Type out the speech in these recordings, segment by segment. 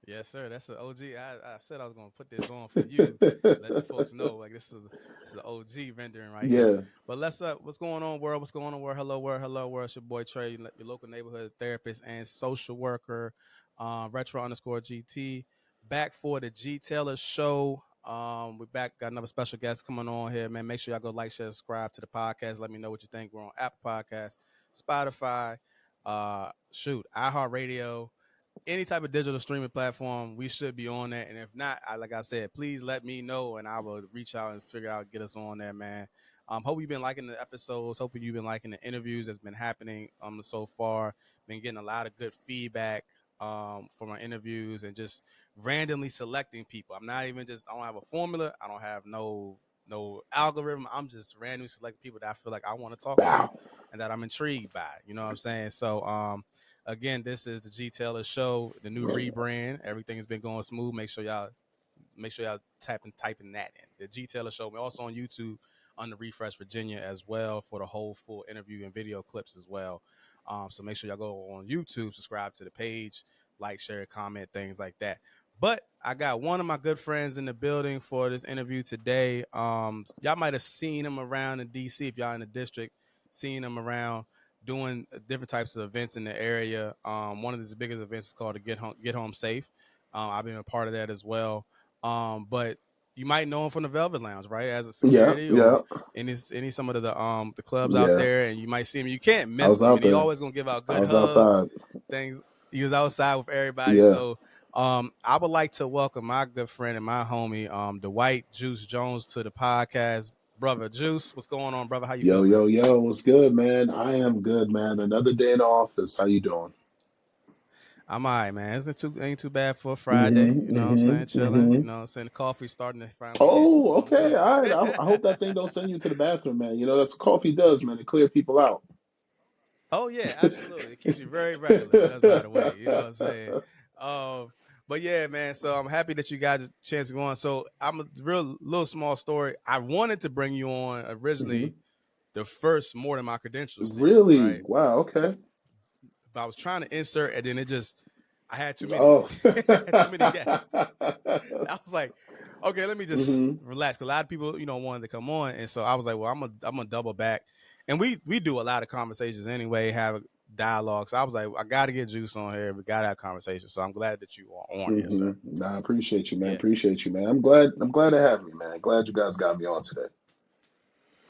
Yes, sir. That's an OG. I said I was gonna put this on for you. Let the folks know like this is an OG rendering right here. Yeah, But let's what's going on, world? What's going on, world? Hello, world. Hello, world. It's your boy Trey, your local neighborhood therapist and social worker, retro underscore GT. Back for the G.Taylor Show. We're back. Got another special guest coming on here, man. Make sure y'all go like, share, subscribe to the podcast. Let me know what you think. We're on Apple Podcasts, Spotify, shoot, iHeartRadio, any type of digital streaming platform, we should be on that. And if not, like I said, please let me know, and I will reach out and figure out get us on there, man. Hope you've been liking the episodes. Hope you've been liking the interviews that's been happening so far. Been getting a lot of good feedback from our interviews and just randomly selecting people. I'm not even just I don't have a formula. I don't have no algorithm. I'm just randomly selecting people that I feel like I want to talk to bow. and that I'm intrigued by. You know what I'm saying? So again, this is the G Taylor Show, the new rebrand. Everything has been going smooth. Make sure y'all typing that in. The G Taylor Show. We're also on YouTube under Refresh Virginia as well for the whole full interview and video clips as well. So make sure y'all go on YouTube, subscribe to the page, like, share, comment, things like that. But I got one of my good friends in the building for this interview today. Y'all might have seen him around in DC if y'all in the district, seen him around doing different types of events in the area. One of his biggest events is called the Get Home Safe. I've been a part of that as well. But you might know him from the Velvet Lounge, right? As a Yeah, security or yeah, any some of the clubs out yeah. there, and you might see him. You can't I miss was him, out and he there. always gonna give out I good was hugs, outside. things. He was outside with everybody. Yeah. So I would like to welcome my good friend and my homie, Dwight Juice Jones, to the podcast. Brother Juice, what's going on, brother? How you Yo, feel, man? yo, yo. What's good, man? I am good, man. Another day in the office. How you doing? I'm all right, man. Ain't too bad for a Friday. Mm-hmm. You know what I'm saying? Mm-hmm. Chilling. Mm-hmm. You know what I'm saying? The coffee's starting to finally hit, Oh, so I'm okay. good. All right. I hope that thing don't send you to the bathroom, man. You know, that's what coffee does, man. It clear people out. Oh yeah, absolutely. It keeps you very regular. That's by the way. You know what I'm saying? Um, but yeah, man. So I'm happy that you got a chance to go on. So I'm a real little small story. I wanted to bring you on hmm originally the first More Than My Credentials series, Really? right? Wow. Okay. But I was trying to insert, and then I had too many, Oh. I had too many guests. I was like, okay, let me just hmm relax. 'Cause a lot of people, wanted to come on, and so I was like, well, I'm gonna double back, and we do a lot of conversations anyway, have a dialogue. So I was like, I got to get Juice on here. We got to have conversation. So I'm glad that you are on here, sir. Nah, I appreciate you, man. Yeah, Appreciate you, man. I'm glad to have me, man. Glad you guys got me on today.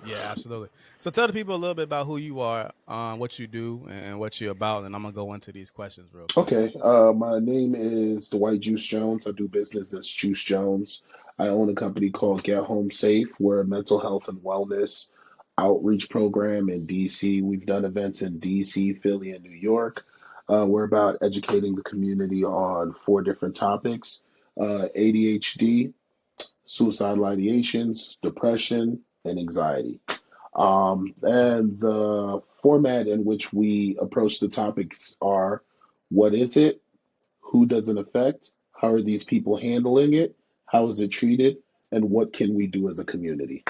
yeah, absolutely. So tell the people a little bit about who you are, what you do, and what you're about, and I'm gonna go into these questions real quick. Okay, my name is Dwight Juice Jones. I do business as Juice Jones. I own a company Mm-hmm. called GetHomeSafe. We're a mental health and wellness outreach program in DC. We've done events in DC, Philly, and New York. We're about educating the community on four different topics: ADHD, suicidal ideations, depression, and anxiety. And the format in which we approach the topics are: what is it? Who does it affect? How are these people handling it? How is it treated? And what can we do as a community?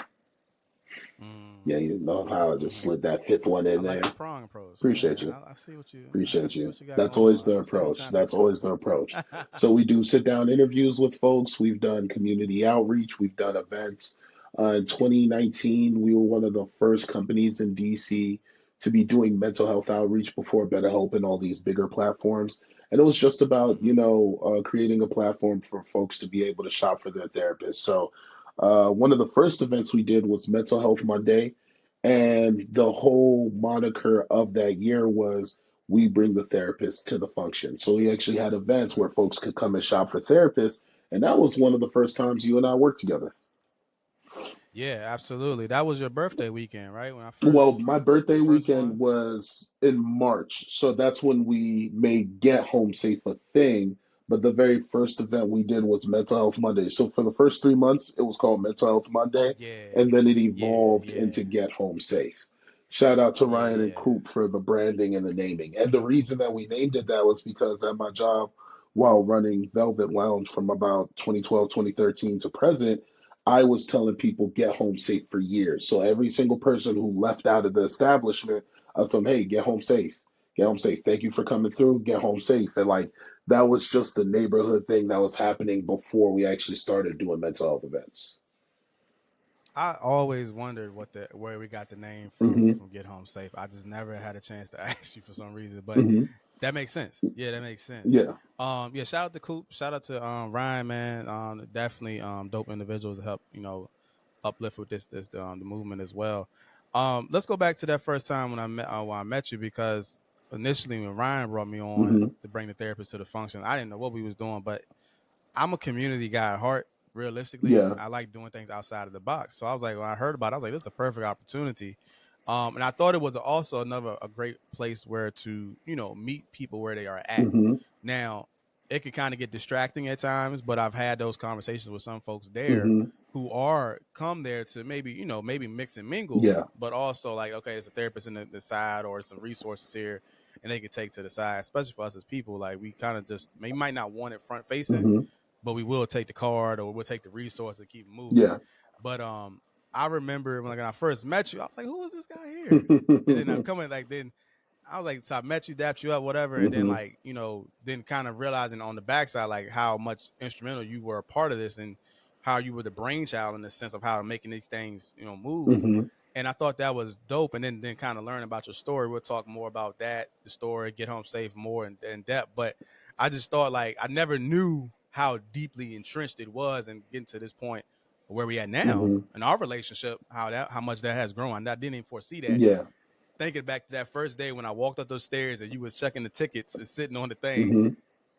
Yeah, you know how I just Mm-hmm. slid that fifth one I in there. like the prong approach. Appreciate Yeah, you. I see what I Appreciate see you. what you got That's going always on. the I see where you're approach. trying to take That's the show. always the approach. So we do sit down interviews with folks. We've done community outreach. We've done events. In 2019, we were one of the first companies in DC to be doing mental health outreach before BetterHelp and all these bigger platforms. And it was just about, Mm-hmm. creating a platform for folks to be able to shop for their therapist. So one of the first events we did was Mental Health Monday. And the whole moniker of that year was we bring the therapist to the function. So we actually had events Right. where folks could come and shop for therapists. And that was one of the first times you and I worked together. Yeah, absolutely. That was your birthday weekend, right? When I Well, first my birthday the first weekend one. was in March. So that's when we made Get Home Safe a thing. But the very first event we did was Mental Health Monday. So for the first 3 months, it was called Mental Health Oh Monday. yeah, And then it yeah, evolved yeah, into Get Home Safe. Shout out to yeah, Ryan and yeah. Coop for the branding and the naming. And the reason that we named it that was because at my job, while running Velvet Lounge from about 2012, 2013 to present, I was telling people get home safe for years. So every single person who left out of the establishment, I was telling them, hey, get home safe. Get home safe. Thank you for coming through. Get home safe. And like that was just the neighborhood thing that was happening before we actually started doing mental health events. I always wondered where we got the name Hmm. from Get Home Safe. I just never had a chance to ask you for some reason, but Hmm. that makes sense. Yeah, that makes sense. Yeah. Yeah, shout out to Coop, shout out to Ryan, man. Definitely dope individuals to help, uplift with this the movement as well. Let's go back to that first time when I met you, because initially when Ryan brought me on Hmm. to bring the therapist to the function, I didn't know what we was doing, but I'm a community guy at heart. Realistically, Yeah. I like doing things outside of the box. So I was like, when I heard about it, I was like, this is a perfect opportunity. And I thought it was also another a great place where to meet people where they are at. Hmm. Now, it could kind of get distracting at times, but I've had those conversations with some folks there Hmm. who are come there to maybe mix and mingle, Yeah. but also like, okay, it's a therapist in the side or some resources here, and they can take to the side. Especially for us as people, like we kind of just we might not want it front facing, Hmm. but we will take the card or we'll take the resource and keep moving. Yeah. But I remember when I first met you, I was like, who is this guy here? And then I'm coming like then I was like, so I met you, dapped you up, whatever, and then Hmm. like then kind of realizing on the backside like how much instrumental you were a part of this and how you were the brainchild in the sense of how making these things move. Hmm. And I thought that was dope. And then kind of learn about your story. We'll talk more about that, the story, Get Home Safe more in depth. But I just thought like I never knew how deeply entrenched it was and getting to this point where we at now Hmm. in our relationship, how much that has grown. I didn't even foresee that. Yeah. Thinking back to that first day when I walked up those stairs and you was checking the tickets and sitting on the thing Hmm.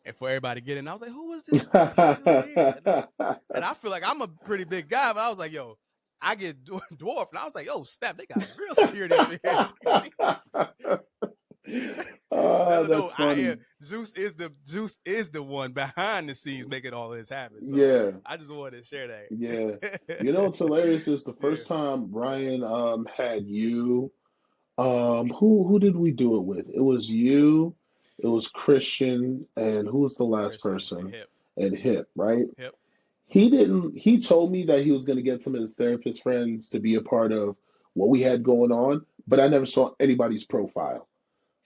and for everybody to get in, I was like, who is this individual here? And I feel like I'm a pretty big guy, but I was like, yo, I get dwarfed. And I was like, oh, snap, they got real security up in here. That's no, That's I am funny. Juice is the one behind the scenes making all this happen. So Yeah. I just wanted to share Yeah. that. You know what's hilarious is the Yeah, first time Brian had you, who did we do it with? It was you, it was Christian, and who was the last Christian and person? hip, And Hip, right? hip. He told me that he was going to get some of his therapist friends to be a part of what we had going on, but I never saw anybody's profile.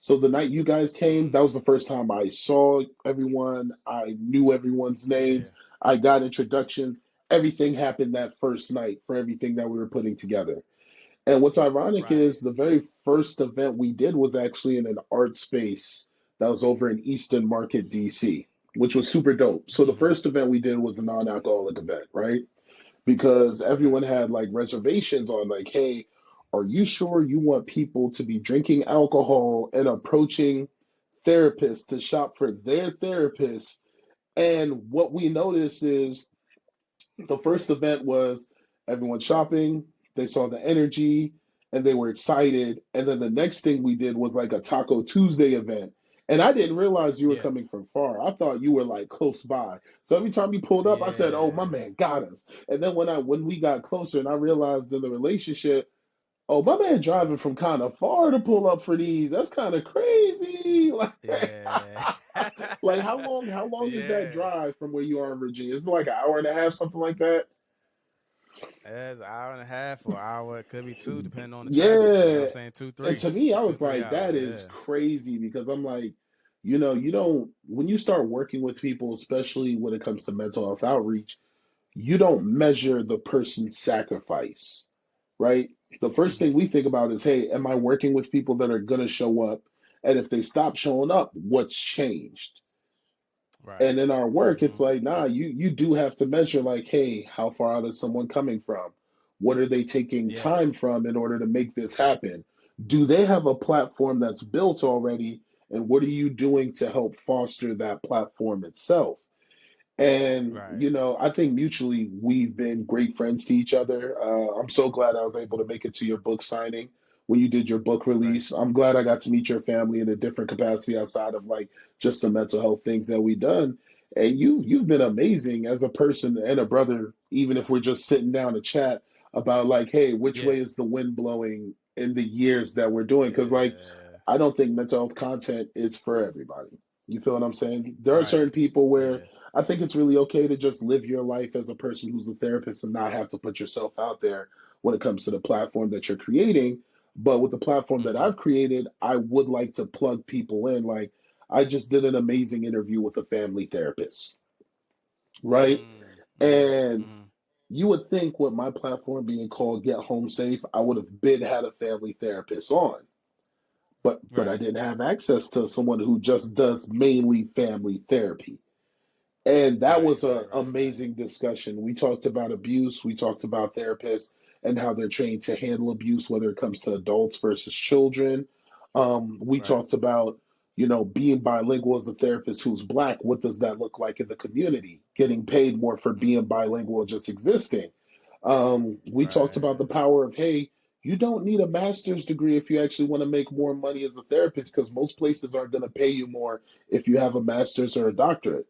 So the night you guys came, that was the first time I saw everyone. I knew everyone's Yeah, names. I got introductions. Everything happened that first night for everything that we were putting together. And what's ironic right. is the very first event we did was actually in an art space that was over in Eastern Market, DC, which was super dope. So the Mm-hmm. first event we did was a non-alcoholic event, right? Because Right. everyone had like reservations on like, hey, are you sure you want people to be drinking alcohol and approaching therapists to shop for their therapists? And what we noticed is the first event was everyone shopping, they saw the energy, and they were excited. And then the next thing we did was like a Taco Tuesday event. And I didn't realize you were Yeah. coming from far. I thought you were like close by. So every time you pulled up, I said, "Oh, my Yeah. man got us." And then when we got closer and I realized in the relationship, "Oh, my man Yeah. driving from kind of far to pull up for these. That's kind of crazy." Yeah. Like how long is that Yeah. drive from where you are in Virginia? Is it like an hour and a half, something like that? That's an hour and a half or an hour. It could be two, depending on the traffic. You know what I'm Yeah. saying? Two, And three. to me, I Two, was three like, that hours. is Yeah. crazy because I'm like, you don't, when you start working with people, especially when it comes to mental health outreach, you don't measure the person's sacrifice, right? The first thing Hmm. we think about is, hey, am I working with people that are going to show up? And if they stop showing up, what's changed? Right. And in our work, it's Hmm. like, nah, you do have to measure like, hey, how far out is someone coming from? What are they taking Yeah. time from in order to make this happen? Do they have a platform that's built already? And what are you doing to help foster that platform itself? And, Right. I think mutually we've been great friends to each other. I'm so glad I was able to make it to your book signing when you did your book Right. release. I'm glad I got to meet your family in a different capacity outside of like just the mental health things that we've done. And you've been amazing as a person and a brother, even if we're just sitting down to chat about like, hey, which Yeah. way is the wind blowing in the years that we're doing? Because like Yeah. I don't think mental health content is for everybody. You feel what I'm saying? There are certain Right. people where Yeah. I think it's really okay to just live your life as a person who's a therapist and not have to put yourself out there when it comes to the platform that you're creating. But with the platform that Mm-hmm. I've created, I would like to plug people in. Like, I just did an amazing interview with a family therapist, right? Mm-hmm. And Mm-hmm. you would think with my platform being called Get Home Safe, I would have been had a family therapist on. But I Right. didn't have access to someone who just does mainly family therapy. And that Right. was Right. an Right. Right. amazing discussion. We talked about abuse, we talked about therapists and how they're trained to handle abuse, whether it comes to adults versus children. We Right. talked about, being bilingual as a therapist who's black. What does that look like in the community? Getting paid more for being Mm-hmm. bilingual, just existing. We talked Right. about the power of, hey, you don't need a master's degree if you actually want to make more money as a therapist, because most places aren't going to pay you more if you have a master's or a doctorate.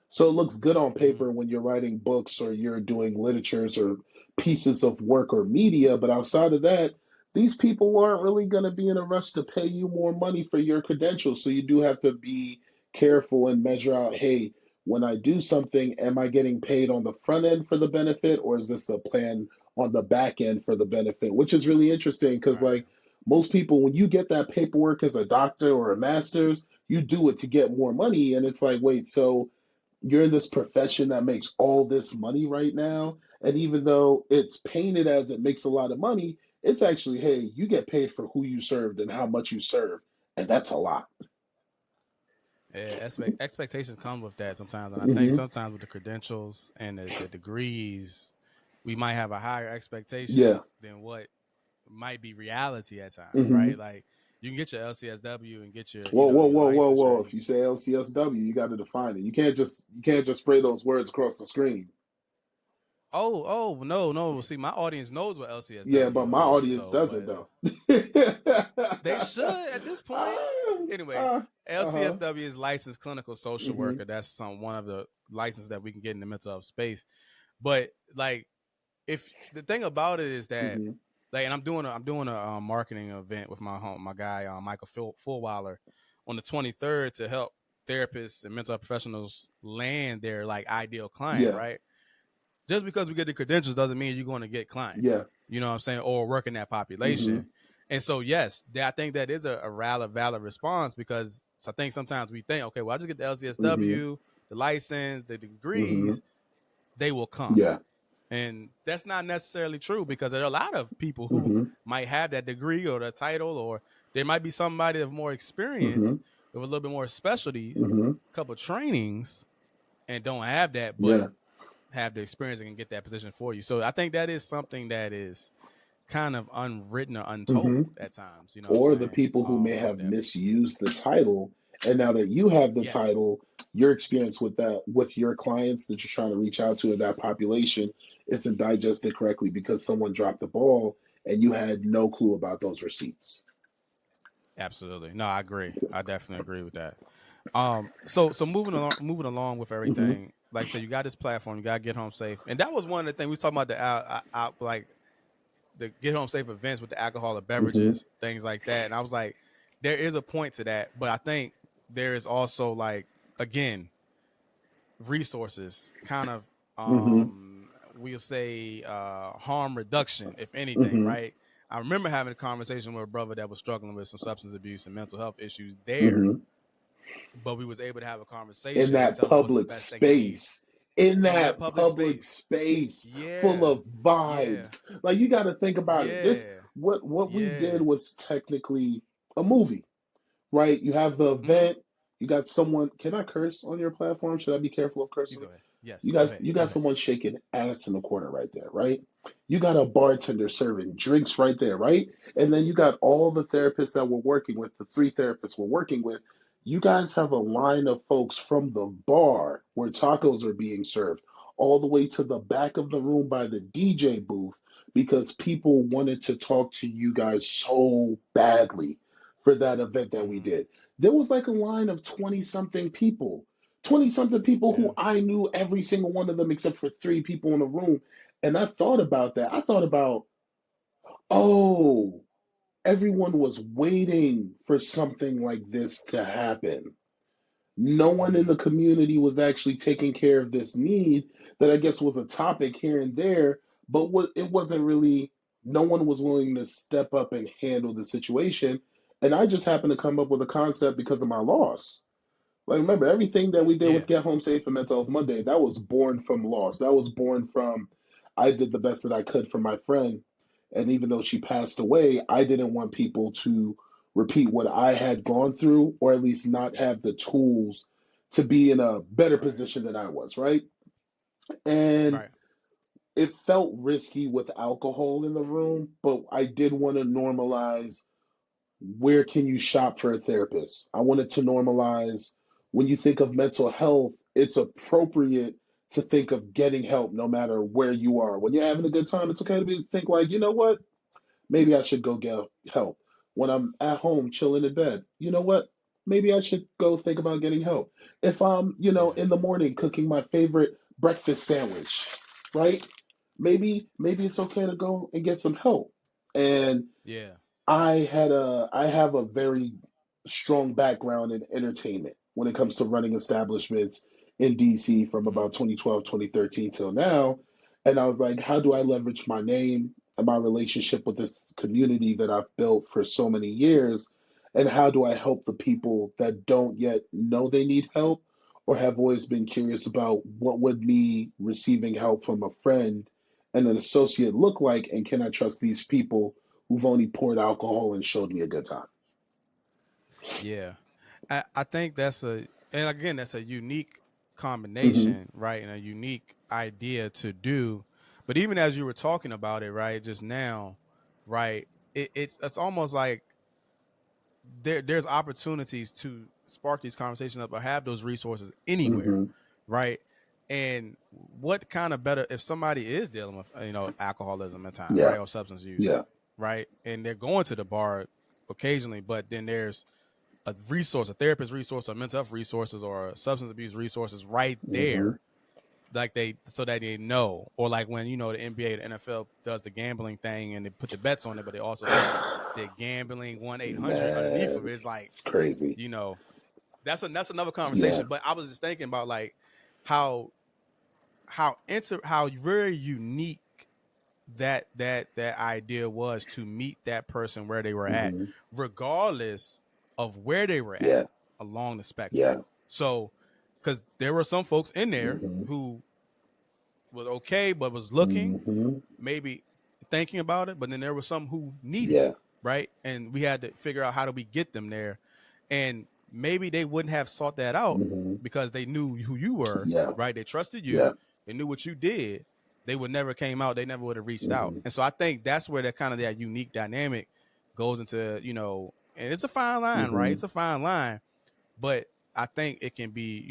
So it looks good on Mm-hmm. paper when you're writing books or you're doing literatures or pieces of work or media, but outside of that, these people aren't really going to be in a rush to pay you more money for your credentials. So you do have to be careful and measure out, hey, when I do something, am I getting paid on the front end for the benefit, or is this a plan on the back end for the benefit? Which is really interesting because, Right. like, most people, when you get that paperwork as a doctor or a master's, you do it to get more money. And it's like, wait, so you're in this profession that makes all this money right now. And even though it's painted as it makes a lot of money, it's actually, hey, you get paid for who you served and how much you serve. And that's a lot. Yeah, expectations come with that sometimes, and I think Hmm. sometimes with the credentials and the degrees, we might have a higher Yeah. expectation than what might be reality at times, Hmm. right? Like you can get your LCSW and get your, Whoa, whoa, your whoa, whoa, licensure. whoa. And If you say LCSW, you got to define it. You can't just spray those words across the screen. oh, no, no. See, my audience knows what Yeah, but LCSW my means. audience So, doesn't but though. they should at this point. Anyways, Uh-huh. LCSW is licensed clinical social Hmm. worker. That's one of the licenses that we can get in the mental health space. But like, if the thing about it is that, Hmm. like, and I'm doing a marketing event with my guy Michael Fullweiler on the 23rd to help therapists and mental health professionals land their like ideal client, Yeah. right? Just because we get the credentials doesn't mean you're going to get Yeah. clients. You know what I'm saying? Or work in that Hmm. population. And so, yes, I think that is a valid response because I think sometimes we think, okay, well, I just get the Hmm. LCSW, the license, the Hmm. degrees, they will come. Yeah. And that's not necessarily true because there are a lot of people who Hmm. might have that degree or the title, or there might be somebody of more experience Hmm. with a little bit more specialties, Hmm. a couple of trainings, and don't have that, but Yeah. have the experience and can get that position for you. So I think that is something that is kind of unwritten or Hmm. untold at times. You know what I'm Or the saying? people who may With have that. misused the title, and now that you have the Yes, title, your experience with that, with your clients that you're trying to reach out to in that population, isn't digested correctly because someone dropped the ball and you had no clue about those receipts. absolutely. No, I agree. I definitely agree with that. So moving along with Hmm. everything. Like I said, you got this platform, you got to get home safe, and that was one of the things we was talking about like the get home safe events with the alcoholic Hmm. beverages, things like that. And I was like, there is a point to that, but I think there is also like again resources, kind of Hmm. we'll say harm reduction, if anything, Hmm. right? I remember having a conversation with a brother that was struggling with some substance abuse and mental health issues there, Hmm. but we was able to have a In conversation and that tell him what's the public best thing he needs space, in in that that public public space. space full Yeah, of yeah, vibes. Like, you got to think about it. This yeah, what we did yeah. was technically a movie, right? You have the Mm-hmm. event. You got someone. Can I curse on your platform? Should I be careful of You cursing? go ahead. You Yes, go guys, ahead. you Go got ahead. someone shaking ass in the corner right there, right? You got a bartender serving drinks right there, right? And then you got all the therapists that we're working with, the three therapists we're working with. You guys have a line of folks from the bar where tacos are being served all the way to the back of the room by the DJ booth because people wanted to talk to you guys so badly for that event that we Mm-hmm. did. There was like a line of 20 something people, 20 something people Yeah. who I knew every single one of them except for three people in the room. And I thought about that. I thought about, oh, everyone was waiting for something like this to happen. No one in Mm-hmm. the community was actually taking care of this need that I guess was a topic here and there, but it wasn't really. no one was willing to step up and handle the situation. And I just happened to come up with a concept because of my loss. Like, remember, everything that we did Yeah. with Get Home Safe and Mental Health Monday, that was born from loss. That was born from I did the best that I could for my friend. And even though she passed away, I didn't want people to repeat what I had gone through, or at least not have the tools to be in a better Right. position than I was, right? And Right. it felt risky with alcohol in the room, but I did want to normalize where can you shop for a therapist? I wanted to normalize when you think of mental health, it's appropriate to think of getting help no matter where you are. When you're having a good time, it's okay to think like, you know what? Maybe I should go get help. When I'm at home chilling in bed, you know what? Maybe I should go think about getting help. If I'm, Yeah. in the morning cooking my favorite breakfast sandwich, right? Maybe it's okay to go and get some help. And Yeah. I have a very strong background in entertainment when it comes to running establishments in DC from Hmm. about 2012, 2013 till now. And I was like, how do I leverage my name and my relationship with this community that I've built for so many years? And how do I help the people that don't yet know they need help or have always been curious about what would me receiving help from a friend and an associate look like? And can I trust these people who've only poured alcohol and showed me a good time? Yeah. I think and again, that's a unique Hmm. combination, right? And a unique idea to do. But even as you were talking about it, right, just now, right, it's almost like there's opportunities to spark these conversations up or have those resources anywhere, Hmm. right? And what kind of better if somebody is dealing with alcoholism at time, Yeah. right, or substance use, Yeah. right, and they're going to the bar occasionally, but then there's a resource, a therapist resource, or mental health resources, or substance abuse resources right Hmm. there, like they so that they know, or like when the NBA, the NFL does the gambling thing and they put the bets on it, but they also have the gambling 1-800 underneath of Man, it. It's like it's crazy. you know that's another Yeah. conversation. But I was just thinking about like how how very unique that idea was to meet that person where they were at, Hmm. regardless of where they were at Yeah. along the Yeah. spectrum. So, because there were some folks in there Hmm. who was okay, but was looking, Hmm. maybe thinking about it, but then there was some who needed Yeah. it, right? And we had to figure out how do we get them there. And maybe they wouldn't have sought that out Hmm. because they knew who you were, Yeah. right? They trusted you, Yeah. they knew what you did. They would never came out, they never would have reached out. Hmm. And so I think that's where that kind of that unique dynamic goes into, and it's a fine line, right? Hmm. It's a fine line, but I think it can be,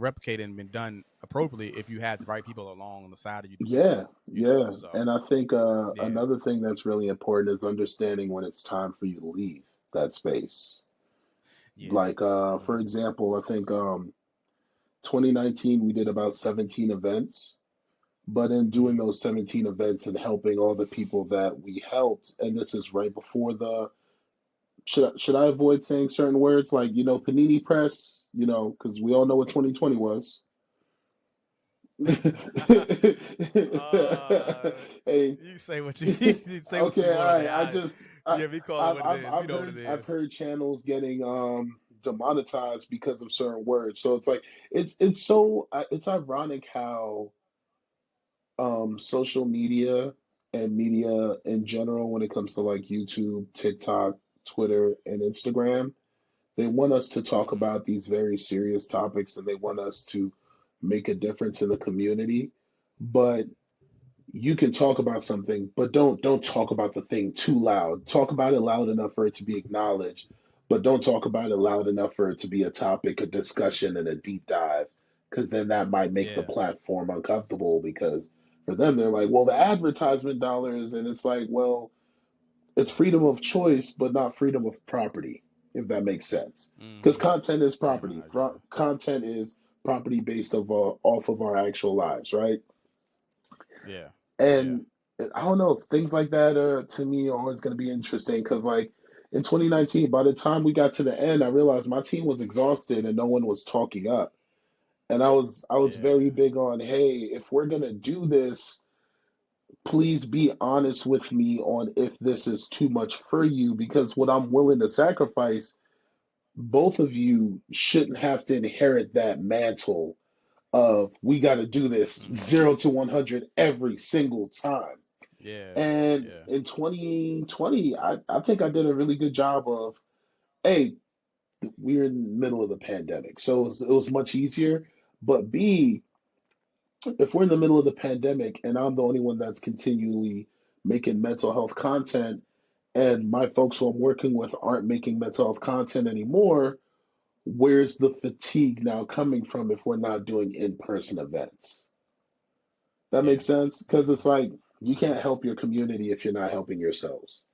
replicated and been done appropriately if you have the right people along on the side of you to do it, Yeah. Yeah. So And I think yeah, another thing that's really important is understanding when it's time for you to leave that space. yeah. Like, for Hmm. example, I think 2019 we did about 17 events. But in doing Hmm. those 17 events and helping all the people that we helped, and this is right before the, should I avoid saying certain words like, Panini Press, because we all know what 2020 was. uh, Hey, you say what you say what you okay, all want on right. there. I Yeah, we call it I've what it I've is. We I've know what it heard I've is. heard channels getting demonetized because of certain words. So it's like it's so it's ironic how social media and media in general, when it comes to like YouTube, TikTok, Twitter, and Instagram, they want us to talk Hmm. about these very serious topics and they want us to make a difference in the community. But you can talk about something, but don't talk about the thing too loud. Talk about it loud enough for it to be acknowledged, but don't talk about it loud enough for it to be a topic, a discussion, and a deep dive, because then that might make the Yeah. platform uncomfortable because for them they're like, well, the advertisement dollars, and it's like, well, it's freedom of choice, but not freedom of property, if that makes sense. Because Hmm. content is property. Semi. Yeah. Content is property based off of our actual lives, right? Yeah. Yeah. And I don't know, things like that to me are always going to be interesting because, like, in 2019, by the time we got to the end, I realized my team was exhausted and no one was talking up. And I was very Yeah. big on, hey, if we're gonna do this, please be honest with me on if this is too much for you, because what I'm willing to sacrifice, both of you shouldn't have to inherit that mantle of we got to do this Mm-hmm. 0 to 100 every single time. Yeah. And Yeah. in 2020, I think I did a really good job of, A, we were in the middle of the pandemic, so it was much easier. But B, if we're in the middle of the pandemic and I'm the only one that's continually making mental health content, and my folks who I'm working with aren't making mental health content anymore, where's the fatigue now coming from if we're not doing in-person events? That Yeah. makes sense? Because Yeah. it's like you Mm-hmm. can't help your community if you're not helping yourselves.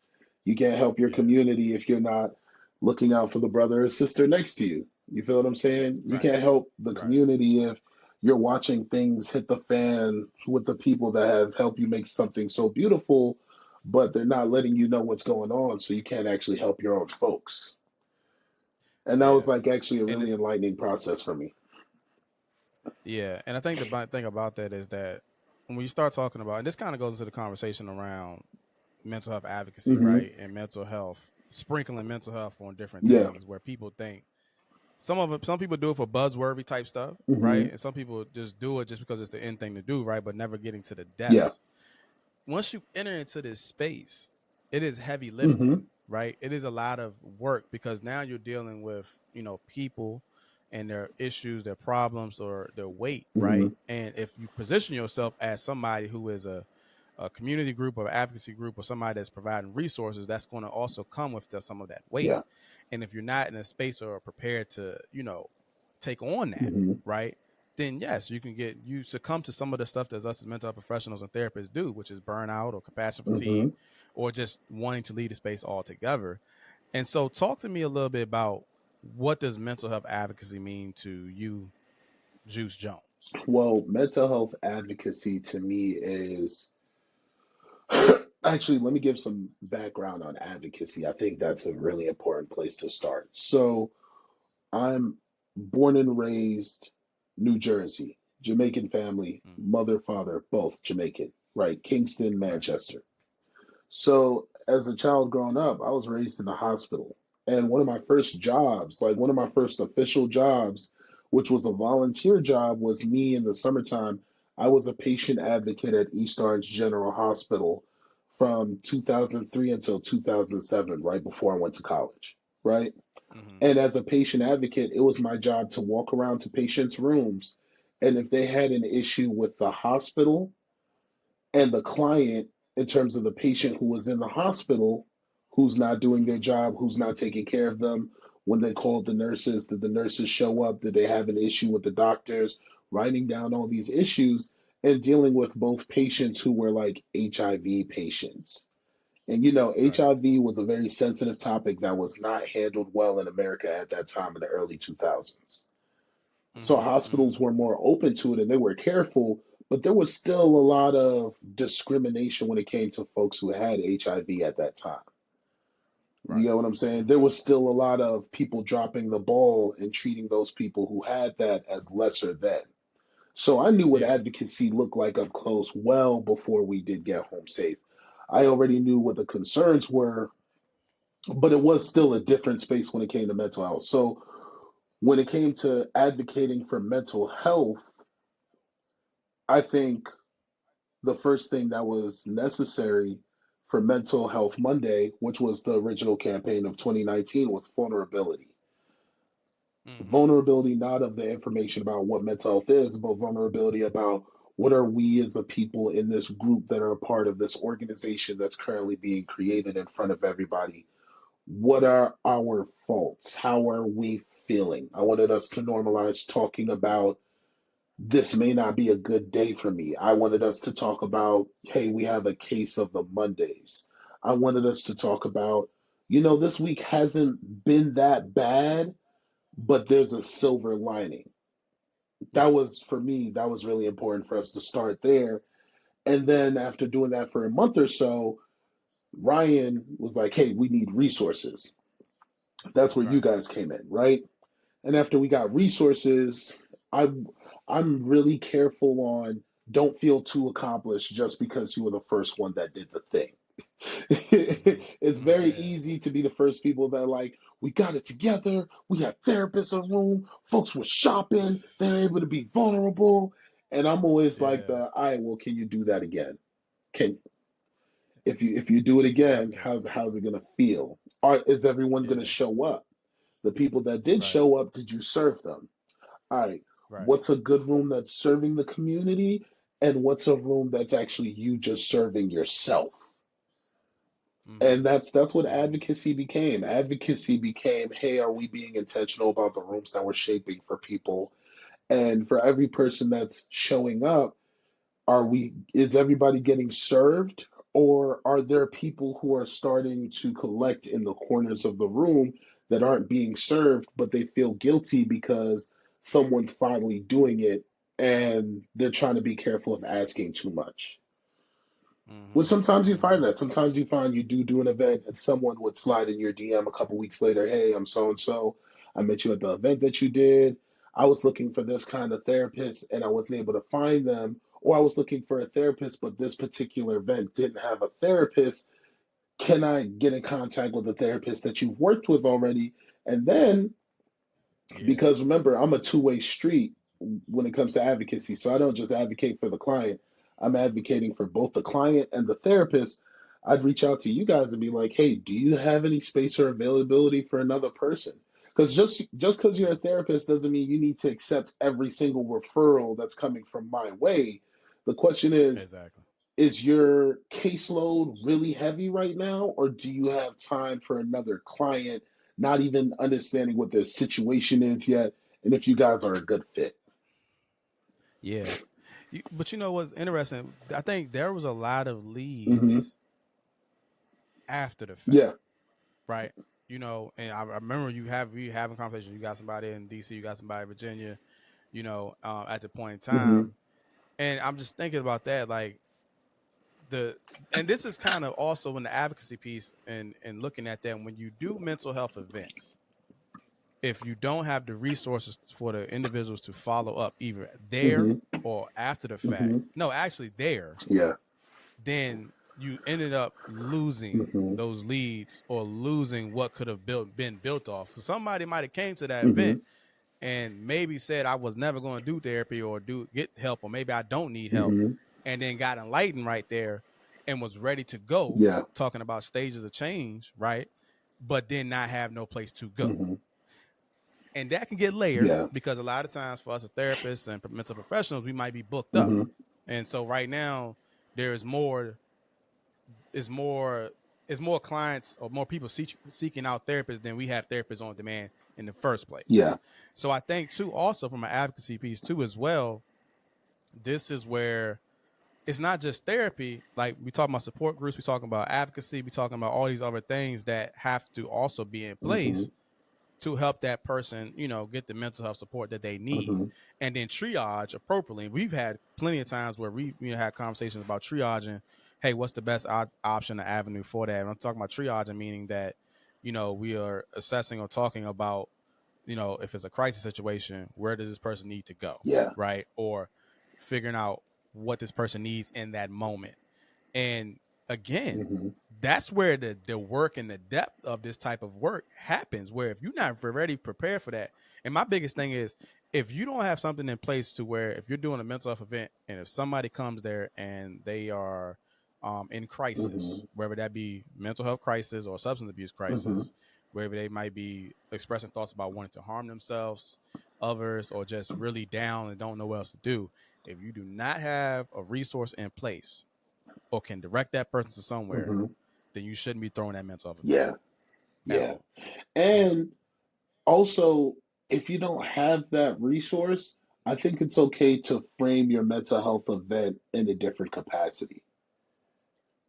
You can't help your Yeah. community if you're not looking out for the brother or sister next to you. You feel what I'm saying? You Right. can't help the Right. community if you're watching things hit the fan with the people that have helped you make something so beautiful, but they're not letting you know what's going on, so you can't actually help your own folks. And that was Yeah. like actually a And really it, enlightening process for me. yeah, and I think the thing about that is that when you start talking about, and this kind of goes into the conversation around mental health advocacy, Hmm. right, and mental health, sprinkling mental health on different Yeah. things, where people think some people do it for buzzworthy type stuff, Hmm. right, and some people just do it just because it's the end thing to do, right, but never getting to the Yeah. depths. Once you enter into this space, it is heavy lifting, Hmm. right? It is a lot of work because now you're dealing with, people and their issues, their problems, or their weight, Hmm. right? And if you position yourself as somebody who is a community group or advocacy group or somebody that's providing resources, that's going to also come with some of that weight. Yeah. And if you're not in a space or prepared to, take on that, Hmm. right? Then yes, you succumb to some of the stuff that us as mental health professionals and therapists do, which is burnout or compassion Hmm. fatigue, or just wanting to leave the space altogether. And so, talk to me a little bit about what does mental health advocacy mean to you, Juice Jones? Well, mental health advocacy to me is actually, let me give some background on advocacy. I think that's a really important place to start. So, I'm born and raised New Jersey, Jamaican family, Mm, mother, father, both Jamaican, right? Kingston, right. Manchester. So, as a child growing up, I was raised in the hospital. And one of my first jobs, like one of my first official jobs, which was a volunteer job, was me in the summertime. I was a patient advocate at East Orange General Hospital from 2003 until 2007, right before I went to college, right? Mm-hmm. And as a patient advocate, it was my job to walk around to patients' rooms. And if they had an issue with the hospital, and the client, in terms of the patient who was in the hospital, who's not doing their Mm-hmm. job, who's not taking care of them. When they called the nurses, did the nurses show up? Did they have an issue with the doctors? Writing down all these issues and dealing with both patients who were like HIV patients. And Right. HIV was a very sensitive topic that was not handled well in America at that time in the early 2000s. So Mm-hmm. Mm-hmm. hospitals were more open to it and they were careful, but there was still a lot of discrimination when it came to folks who had HIV at that time. You Right. get what I'm saying? Mm-hmm. There was still a lot of people dropping the ball and treating those people who had that as lesser than. So I knew what Yeah. advocacy looked like up close well before we did get home safe. I already knew what the concerns were, but it was still a different space when it came to mental health. So when it came to advocating for mental health, I think the first thing that was necessary for Mental Health Monday, which was the original campaign of 2019, was vulnerability. Mm-hmm. Vulnerability, not of the information about what mental health is, but vulnerability about what are we as a people in this group that are a part of this organization that's currently being created in front of everybody. What are our faults? How are we feeling? I wanted us to normalize talking about this may not be a good day for me. I wanted us to talk about, hey, we have a case of the Mondays. I wanted us to talk about, this week hasn't been that bad, but there's a silver lining. Yeah. For me, that was really important for us to start there. And then after doing that for a month or so, Ryan was like, hey, we need resources. That's where you Right. guys came in, right? And after we got Right. resources, I'm I'm really careful on don't feel too accomplished just because you were the first one that did the thing. It's Mm-hmm. very Yeah. easy to be the first people that like, we got it together, we had therapists in the room, folks were shopping, they're able to be vulnerable. And I'm always like Yeah. all right, well, can you do that again? Can if you do it Can you again, replicate it? how's it gonna feel? Is everyone gonna Yeah. show up? The people that did Right. show up, did you serve them? All right, Right. what's a good room that's serving the community, and what's a room that's actually you just serving yourself? Mm-hmm. And that's what Mm-hmm. advocacy became. Advocacy became, hey, are we being intentional about the rooms that we're shaping for people? And for every person that's showing up, is everybody getting served, or are there people who are starting to collect in the corners of the room that aren't being served, but they feel guilty because someone's finally doing it and they're trying to be careful of asking too much? Well, Mm-hmm. sometimes you Mm-hmm. find that. Sometimes you find you do an event and someone would slide in your DM a couple weeks later, hey, I'm so and so. I met you at the event that you did. I was looking for this kind of therapist and I wasn't able to find them. Or I was looking for a therapist, but this particular event didn't have a therapist. Can I get in contact with a therapist that you've worked with already? And then, Yeah. because remember, I'm a two-way street when it comes to advocacy. So I don't just advocate for the client, I'm advocating for both the client and the therapist. I'd reach out to you guys and be like, hey, do you have any space or availability for another person? Because just because you're a Mm. therapist doesn't mean you need to accept every single referral that's coming from my way. The question Exactly. is your caseload really heavy right now, or do you have time for another client, not even understanding what their situation is yet, and if you guys are a good fit? Yeah. But you know what's interesting? I think there was a lot of Mm-hmm. leads after the fact, Yeah. right? And I remember you having conversations. You got somebody in DC, you got somebody in Virginia, at the point in Mm-hmm. time. And I'm just thinking about that, like the and this is kind of also in the advocacy piece and looking at that when you do mental health events, if you don't have the resources for the individuals to follow up either there Mm-hmm. or after the fact, Mm-hmm. no, actually there, Yeah. then you ended up losing Mm-hmm. those leads or losing what could have been built off. So somebody might have came to that Mm-hmm. event and maybe said I was never going to do therapy or do get help, or maybe I don't need help, Mm-hmm. and then got enlightened right there and was ready to go, Yeah. talking about stages of change, right? But then not have no place to go. Mm-hmm. And that can get layered Yeah. because a lot of times for us as therapists and mental professionals, we might be booked up. Mm-hmm. And so right now there is more is more clients or more people seeking out therapists than we have therapists on demand in the first place. Yeah. So I think too, also from an advocacy piece too as well, this is where it's not just therapy. Like we talking about support groups, we talking about advocacy, we talking about all these other things that have to also be in Mm-hmm. place to help that person, get the mental health support that they need, Mm-hmm. and then triage appropriately. We've had plenty of times where we've had conversations about triaging. Hey, what's the best option or avenue for that? And I'm talking about triaging, meaning that we are assessing or talking about if it's a crisis situation, where does this person need to go, Yeah. right? Or figuring out what this person needs in that moment. And again, Mm-hmm. that's where the work and the depth of this type of work happens. Where if you're not ready prepared for that, and my biggest thing is if you don't have something in place to where if you're doing a mental health event and if somebody comes there and they are in Mm-hmm. crisis, whether that be mental health crisis or substance abuse Mm-hmm. crisis, wherever they might be expressing thoughts about wanting to harm themselves, others, or just really down and don't know what else to do. If you do not have a resource in place or can direct that person to somewhere, Mm-hmm. then you shouldn't be throwing that mental health event Yeah. at Yeah. all. At all. And also, if you don't have that resource, I think it's okay to frame your mental health event in a different capacity.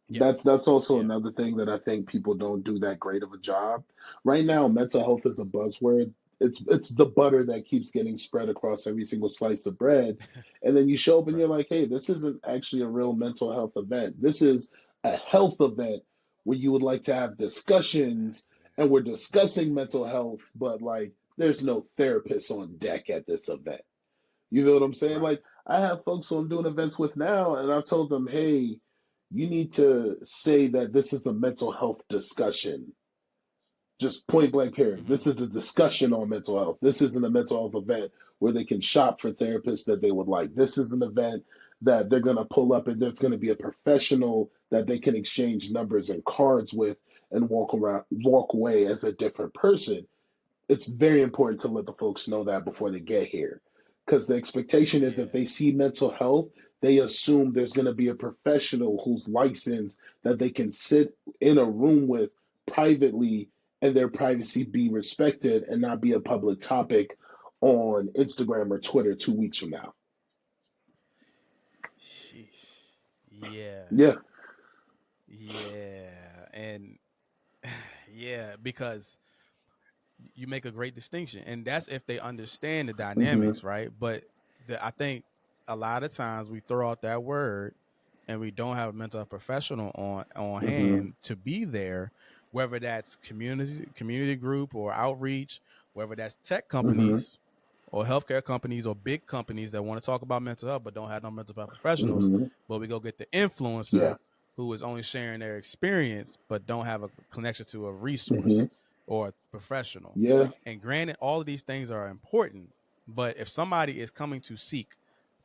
Yes. That's also Yeah. another thing that I think people don't do that great of a job. Right now, mental health is a buzzword. It's the butter that keeps getting spread across every single slice of bread. And then you show up and you're Right. like, hey, this isn't actually a real mental health event. This is a health event where you would like to have discussions Exactly. and we're discussing mental health, but like there's no therapist on deck at this event. You know what I'm saying? Right. Like, I have folks who I'm doing events with now, and I've told them, hey, you need to say that this is a mental health discussion. Just point blank period. Mm-hmm. This is a discussion on mental health. This isn't a mental health event where they can shop for therapists that they would like. This is an event that they're going to pull up and there's going to be a professional that they can exchange numbers and cards with and walk away as a different person. It's very important to let the folks know that before they get here. Because the expectation is if Yeah. they see mental health, they assume there's going to be a professional who's licensed that they can sit in a room with privately and their privacy be respected and not be a public topic on Instagram or Twitter 2 weeks from now. Sheesh. Yeah. Yeah. Yeah. And yeah, because you make a great distinction, and that's if they understand the Mm-hmm. dynamics, right? But I think a lot of times we throw out that word, and we don't have a mental health professional on Mm-hmm. hand to be there, whether that's community group or outreach, whether that's tech Mm-hmm. companies or healthcare companies or big companies that want to talk about mental health but don't have no mental health professionals. Mm-hmm. But we go get the Yeah. influencer who is only sharing their experience but don't have a connection to a Mm-hmm. resource or a professional. Yeah. And granted, all of these things are important, but if somebody is coming to seek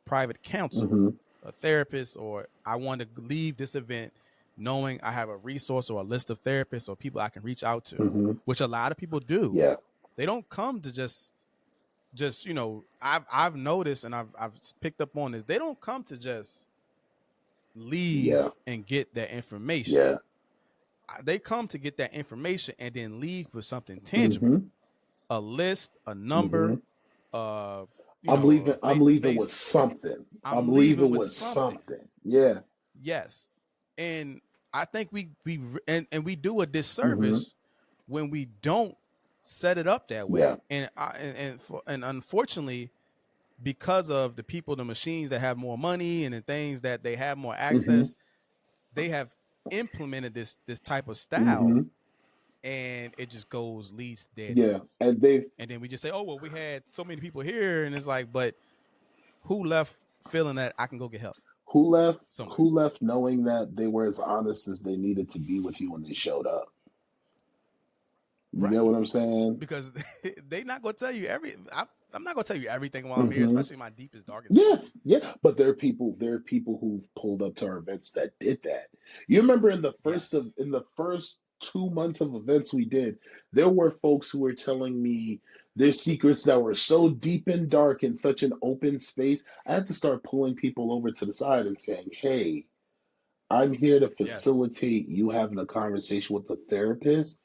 private counsel, Mm-hmm. a therapist, or I want to leave this event knowing I have a resource or a list of therapists or people I can reach out to, Mm-hmm. which a lot of people do. Yeah. They don't come to just I've noticed and I've picked up on this. They don't come to just Yeah. leave and get that information. Yeah. They come to get that information and then leave with something tangible, Mm-hmm. a list, a Mm-hmm. number, uh, I'm leaving. a I'm face to leaving with face. something. I'm I'm leaving leaving with with something. something. Yeah. Yes, and I think and we do a Mm-hmm. disservice when we don't set it up that Yeah. way. And unfortunately, because of the people, the machines that have more money and the things that they have more Mm-hmm. access, they have implemented this type of Mm-hmm. style, and it just leads dead Yeah. ends. And they've And then we just say, oh well, we had so many people here, and it's like, but who left feeling that I can go get help who left somewhere? who left knowing that they were as honest as they needed to be with you when they showed up. You get Right. what I'm saying? Because they not gonna tell you I'm not gonna tell you everything while I'm here, Mm-hmm. especially my deepest, darkest Yeah, stuff. yeah. But there are people who've pulled up to our events that did that. You remember Yes. in the first 2 months of events we did, there were folks who were telling me their secrets that were so deep and dark in such an open space. I had to start pulling people over to the side and saying, "Hey, I'm here to Yes. facilitate you having a conversation with a therapist,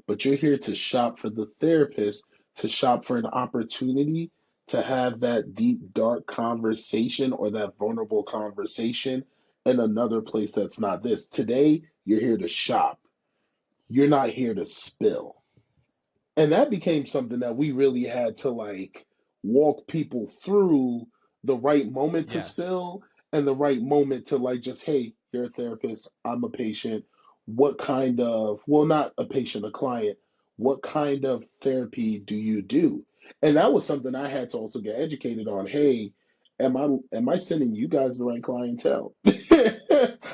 but you're here to shop for the therapist, to shop for an opportunity to have that deep, dark conversation or that vulnerable conversation in another place that's not this. Today, you're here to shop. You're not here to spill." And that became something that we really had to like walk people through the right moment to Yes. spill and the right moment to like just, hey, you're a therapist, I'm a patient. What kind of, well, not a patient, a client, what kind of therapy do you do? And that was something I had to also get educated on. Hey, am I sending you guys the right clientele?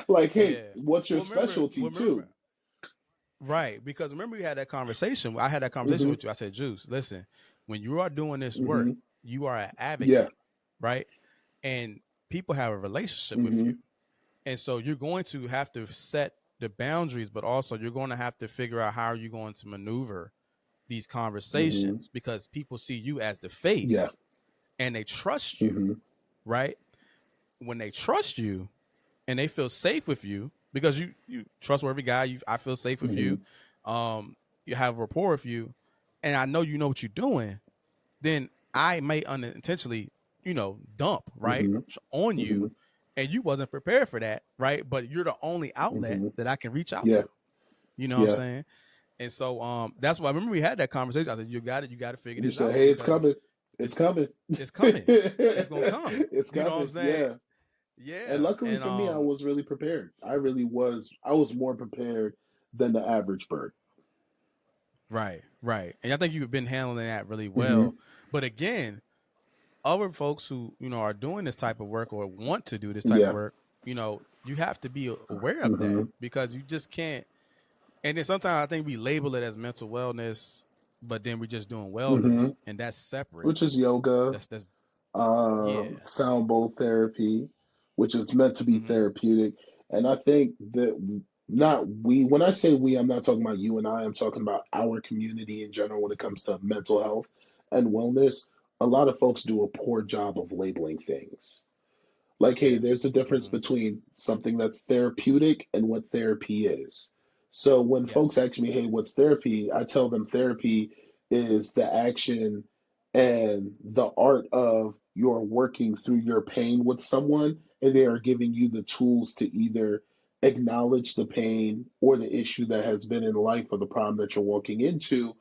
Like, hey, Yeah. what's your specialty Well, remember, too? right? Because remember, we had that conversation. I had that conversation Mm-hmm. with you. I said, Juice, listen, when you are doing this Mm-hmm. work, you are an Yeah. advocate, right? And people have a relationship with Mm-hmm. you, and so you're going to have to set the boundaries, but also you're going to have to figure out how are you going to maneuver these Mm-hmm. conversations because people see you as the Yeah. face and they trust you, Mm-hmm. right? When they trust you and they feel safe with you because you trustworthy guy, I feel safe with Mm-hmm. you, you have rapport with you, and I know you know what you're doing, then I may unintentionally, dump right Mm-hmm. on Mm-hmm. you, and you wasn't prepared for that, right? But you're the only outlet Mm-hmm. that I can reach out Yeah. to. You know what I'm Yeah. saying? And so that's why I remember we had that conversation. I said, you got to figure You this said, out hey, it's because coming. It's this coming. it's coming. It's gonna come. It's You know what I'm coming. saying? Yeah. And Yeah. luckily And for me, I was really prepared. I was more prepared than the average bird. right, right. And I think you've been handling that really Mm-hmm. well. But again, other folks who, are doing this type of work or want to do this type of Yeah. work, you have to be aware of that, Mm-hmm. because you just can't. And then sometimes I think we label it as mental wellness, but then we're just doing Mm-hmm. wellness, and that's separate. Which is yoga, That's yeah. sound bowl therapy, which is meant to be Mhm. therapeutic. And I think that not we, when I say we, I'm not talking about you and I'm talking about our community in general when it comes to mental health and wellness. A lot of folks do a poor job of labeling things. Like, hey, Yeah. there's a difference Mhm. between something that's therapeutic and what therapy is. So when folks Yes. ask me, hey, what's therapy? I tell them therapy is the action and the art of you're working through your pain with someone, and they are giving you the tools to either acknowledge the pain or the issue that has been in life or the problem that you're walking into,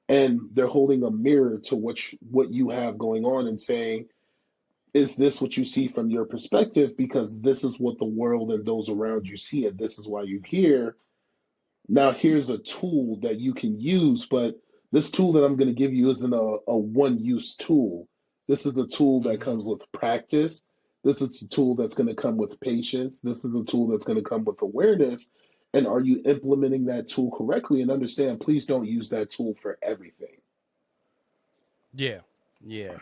and they're holding a mirror to what you have going on and saying, is this what you see from your perspective? Because this is what the world and those around you see, and this is why you're here. Now, here's a tool that you can use, but this tool that I'm going to give you isn't a one use tool. This is a tool that Mhm. comes with practice. This is a tool that's going to come with patience. This is a tool that's going to come with awareness. And are you implementing that tool correctly? And understand, please don't use that tool for everything. Yeah. Yeah.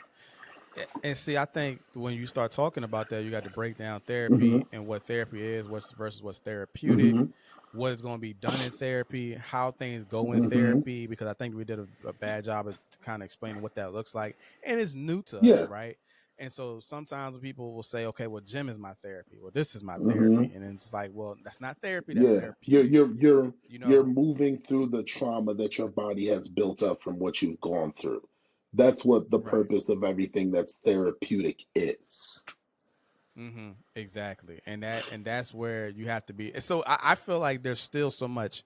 And see, I think when you start talking about that, you got to break down Mm-hmm. therapy and what therapy is, what's versus what's therapeutic, Mm-hmm. what is going to be done in therapy, how things go in Mm-hmm. therapy, because I think we did a bad job of kind of explaining what that looks like. And it's new to us, Yeah. right? And so sometimes people will say, okay, well, gym is my therapy. Well, this is my Mm-hmm. therapy. And it's like, well, that's not therapy, that's Yeah, you're therapeutic, you're you're you you're know? moving through the trauma that your body has built up from what you've gone through. That's what the Right. purpose of everything that's therapeutic is. Exactly. And that's where you have to be. So I feel like there's still so much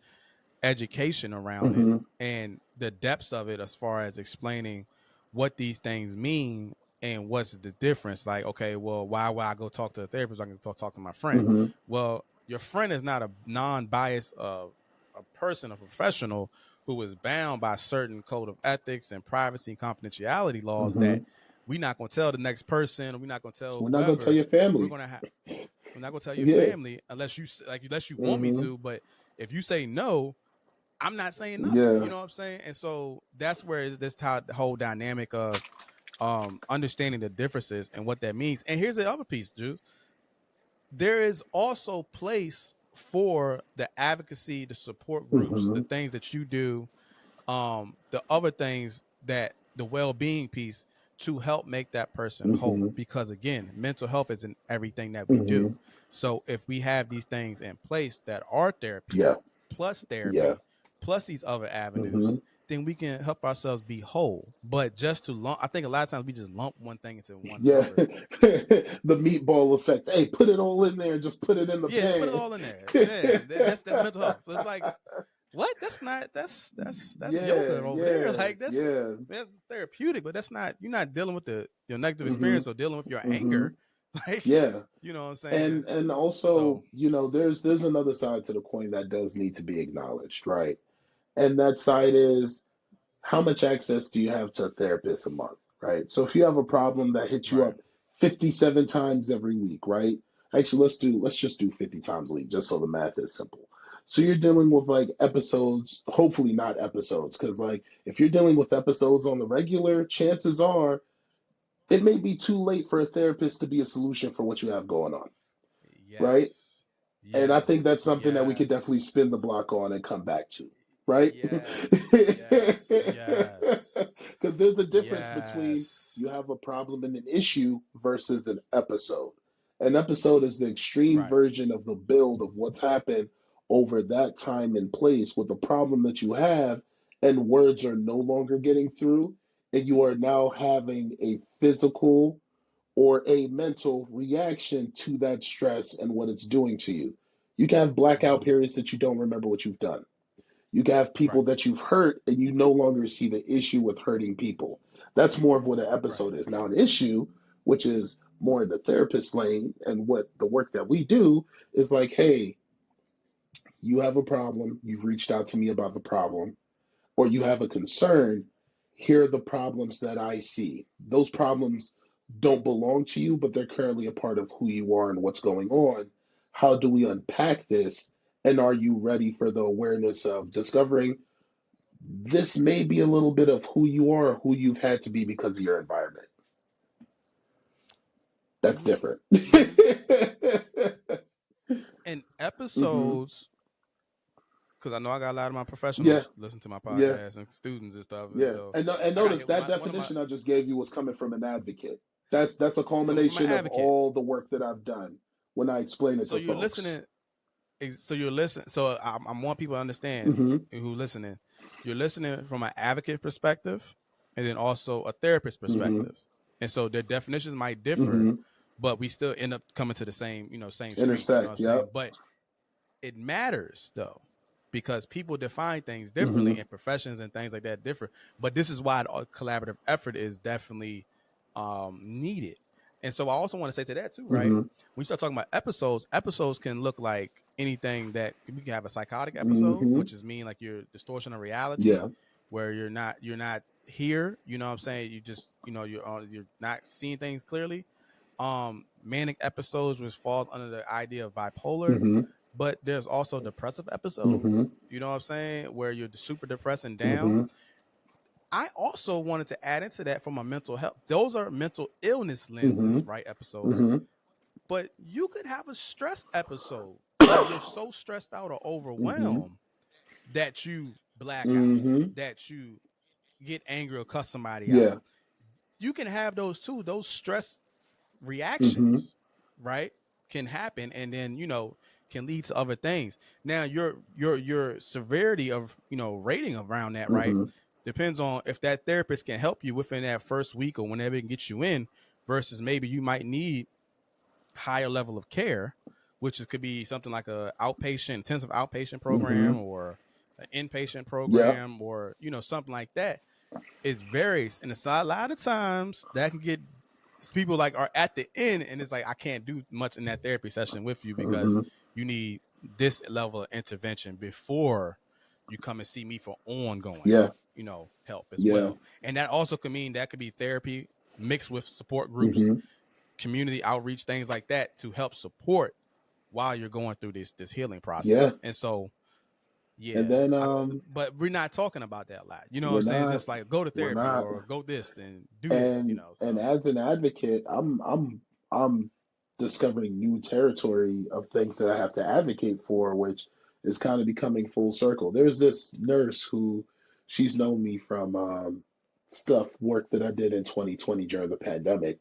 education around it Mm-hmm. and the depths of it as far as explaining what these things mean and what's the difference. Like, okay, well, why would I go talk to a therapist? I can go talk to my friend. Mm-hmm. Well, your friend is not a non-biased a person, a professional who is bound by certain code of ethics and privacy and confidentiality laws Mm-hmm. that we're not going to tell the next person, we're not going to tell We're not gonna tell whoever. your We're family. going to have we're not going to tell your Yeah. family unless you want me Mm-hmm. to, but if you say no, I'm not saying nothing. Yeah. You know what I'm saying? And so that's where is this how the whole dynamic of understanding the differences and what that means. And here's the other piece, Drew. There is also place for the advocacy, the support groups, Mm-hmm. the things that you do, the other things that the well-being piece to help make that person Mm-hmm. whole, because again, mental health isn't everything that we Mm-hmm. do. So if we have these things in place that are Yeah. therapeutic plus Yeah. therapy plus these other Mm-hmm. avenues, then we can help ourselves be whole. But just to lump, I think a lot of times we just lump one thing into one Yeah. bucket. The meatball effect. Hey, put it all in there and just put it in the Yeah, just put it pan. all in there. Yeah, that's mental health. It's like, what? That's not. That's Yeah. yoga over there. Yeah. Like Yeah. that's therapeutic, but that's not. You're not dealing with the your negative Mm-hmm. experience or dealing with your Mm-hmm. anger. Like, Yeah. you know what I'm saying. And also, So there's another side to the coin that does need to be acknowledged, right? And that side is, how much access do you have to a therapist a month, right? So if you have a problem that hits you right, up 57 times every week, right? Actually, let's just do 50 times a week, just so the math is simple. So you're dealing with like episodes, hopefully not episodes, because like if you're dealing with episodes on the regular, chances are it may be too late for a therapist to be a solution for what you have going on, right? yes, And I think yes, that's something that we could definitely spin the yes, block on and come back to, right? yes, yes, Because there's a difference between yes. you have a problem and an issue versus an episode. An episode is the extreme Right, version of the build of what's happened over that time and place with the problem that you have, and words are no longer getting through, and you are now having a physical or a mental reaction to that stress and what it's doing to you. You can have blackout hmm periods that you don't remember what you've done. You can have people right, that you've hurt and you no longer see the issue with hurting people. That's more of what an right, episode is. Now, an issue, which is more in the therapist lane and what the work that we do, is like, hey, you have a problem. You've reached out to me about the problem, or you have a concern. Here are the problems that I see. Those problems don't belong to you, but they're currently a part of who you are and what's going on. How do we unpack this? And are you ready for the awareness of discovering this may be a little bit of who you are, or who you've had to be because of your environment? That's Mm-hmm. different. Mm-hmm. And hmm episodes, because I know I got a lot of my Yeah, professionals listen to my yeah, podcast and students and stuff, and yeah. so And I got notice hit that one of my definition I just gave you was coming from an advocate. That's a coming from an culmination of advocate. all the work that I've done when I explain it So to you're folks. listening. So you're listening. So I want people to understand hmm who listening. You're listening from an advocate perspective, and then also a therapist hmm perspective. And so their definitions might differ, hmm but we still end up coming to the same, same street. You know what I'm Intersect. saying? Yep. But it matters though, because people define things differently hmm and professions and things like that differ. But this is why the collaborative effort is definitely needed. And so I also want to say to that too, right? hmm When you start talking about episodes can look like anything. That we can have a psychotic episode, hmm which is mean like your distortion of reality, Yeah. where you're not here. You know what I'm saying? You just you're not seeing things clearly. Manic episodes, which falls under the idea of bipolar, hmm but there's also depressive hmm episodes, you know what I'm saying, where you're super depressed and down. hmm I also wanted to add into that from a mental health. Those are mental illness hmm lenses, right? Episodes. hmm But you could have a stress episode where you're so stressed out or hmm overwhelmed that you black out, hmm that you get angry or cuss somebody out. Yeah. You can have those too. Those stress hmm reactions, right, can happen, and then can lead to other things. Now your severity of rating around that, right, hmm depends on if that therapist can help you within that first week or whenever it can get you in, versus maybe you might need higher level of care, which could be something like a intensive outpatient hmm program, or an inpatient Yeah. program, or something like that. It varies, and it's a lot of times that can get people like are at the end, and it's like I can't do much in that therapy session with you because hmm you need this level of intervention before you come and see me for ongoing Yeah. help as Yeah. well. And that also could mean that could be therapy mixed with support groups, hmm community outreach, things like that, to help support while you're going through this healing Yeah. process. And so And yeah, then but we're not talking about that a lot. You know what we're I'm saying? It's not just like go to we're therapy not or go this and do this. and So as an advocate, I'm discovering new territory of things that I have to advocate for, which is kind of becoming full circle. There's this nurse who she's known me from stuff work that I did in 2020 during the pandemic.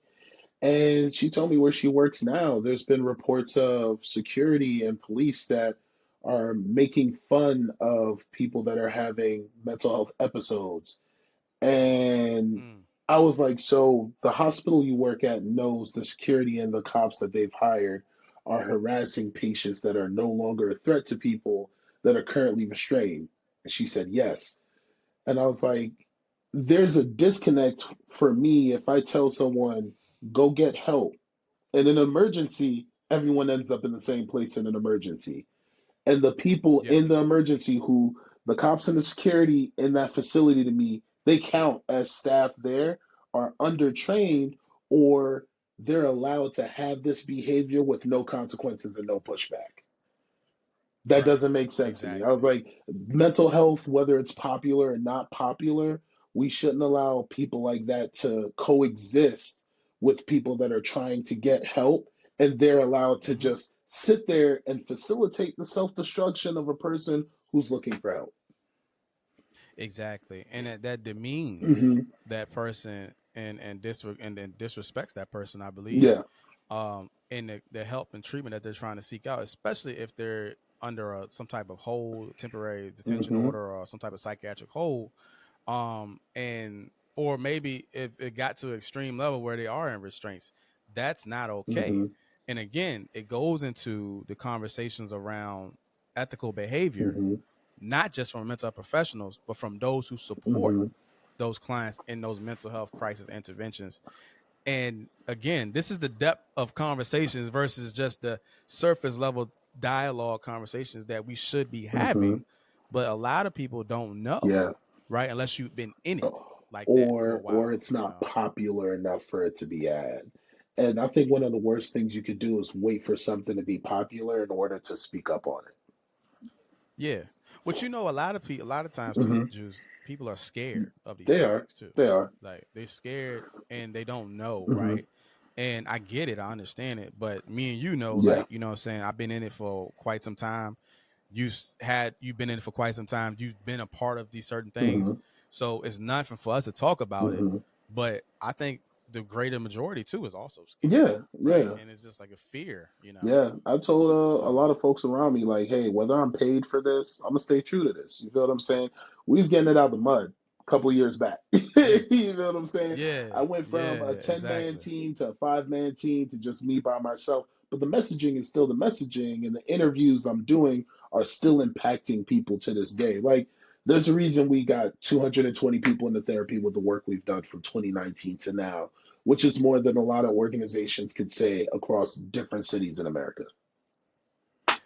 And she told me where she works now. There's been reports of security and police that are making fun of people that are having mental health episodes. And mm, I was like, so the hospital you work at knows the security and the cops that they've hired are harassing patients that are no longer a threat to people that are currently restrained. And she said, yes. And I was like, there's a disconnect for me if I tell someone, go get help. In an emergency, everyone ends up in the same place in an emergency. And the people in yes. the emergency who the cops and the security in that facility to me, they count as staff there, are undertrained, or they're allowed to have this behavior with no consequences and no pushback. That Right. doesn't make sense to me. I was Exactly. like, mental health, whether it's popular or not popular, we shouldn't allow people like that to coexist with people that are trying to get help, and they're allowed to Hmm. just sit there and facilitate the self destruction of a person who's looking for help. Exactly. And that demeans hmm that person, and then disrespects that person, I believe, Yeah. in the help and treatment that they're trying to seek out, especially if they're under some type of hold, temporary detention hmm order, or some type of psychiatric hold. And or maybe if it got to an extreme level where they are in restraints, that's not okay. hmm And again, it goes into the conversations around ethical behavior, hmm not just from mental health professionals, but from those who support hmm those clients in those mental health crisis interventions. And again, this is the depth of conversations versus just the surface level dialogue conversations that we should be hmm having. But a lot of people don't know, Yeah. right? Unless you've been in it. like that for a or while, it's not popular enough for it to be ad. And I think one of the worst things you could do is wait for something to be popular in order to speak up on Yeah. But a lot of people, a lot of times it. too, Juice, people are scared of these They are. topics too. They are. Like they're scared and they don't know, Hmm. right? And I get it, I understand it, but me and you know, Yeah. like, what I'm saying, I've been in it for quite some time. You've been in it for quite some time. You've been a part of these certain things. Hmm. So it's nothing for us to talk about it. Hmm. But I think the greater majority too is also scared, Yeah. right? Yeah. And it's just like a fear. Yeah, I told a So lot of folks around me, like, hey, whether I'm paid for this, I'm gonna stay true to this. You feel what I'm saying? We was getting it out of the mud a couple of years back. yeah, You know what I'm saying? yeah, I went from a yeah, 10-man exactly. team to a 5-man team to just me by myself. But the messaging is still the messaging, and the interviews I'm doing are still impacting people to this day. Like, there's a reason we got 220 people in the therapy with the work we've done from 2019 to now, which is more than a lot of organizations could say across different cities in America.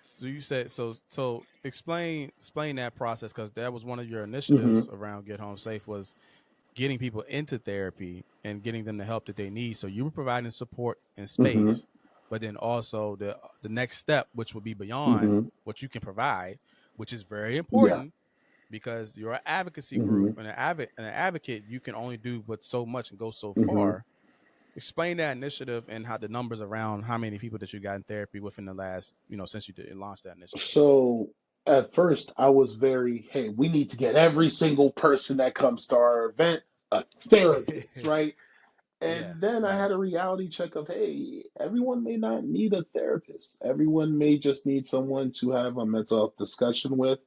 So you said so explain that process because that was one of your Hmm. initiatives around Get Home Safe was getting people into therapy and getting them the help that they need. So you were providing support and Hmm. space, but then also the next step, which would be beyond Hmm. what you can provide, which is very Yeah. important because you're an advocacy group Hmm. and an advocate, you can only do but so much and go so Hmm. far. Explain that initiative and how the numbers around how many people that you got in therapy within the last, since you did launched that initiative. So at first, I was very, hey, we need to get every single person that comes to our event a therapist, right? Yeah, And then I right, had a reality check of, hey, everyone may not need a therapist. Everyone may just need someone to have a mental health discussion with.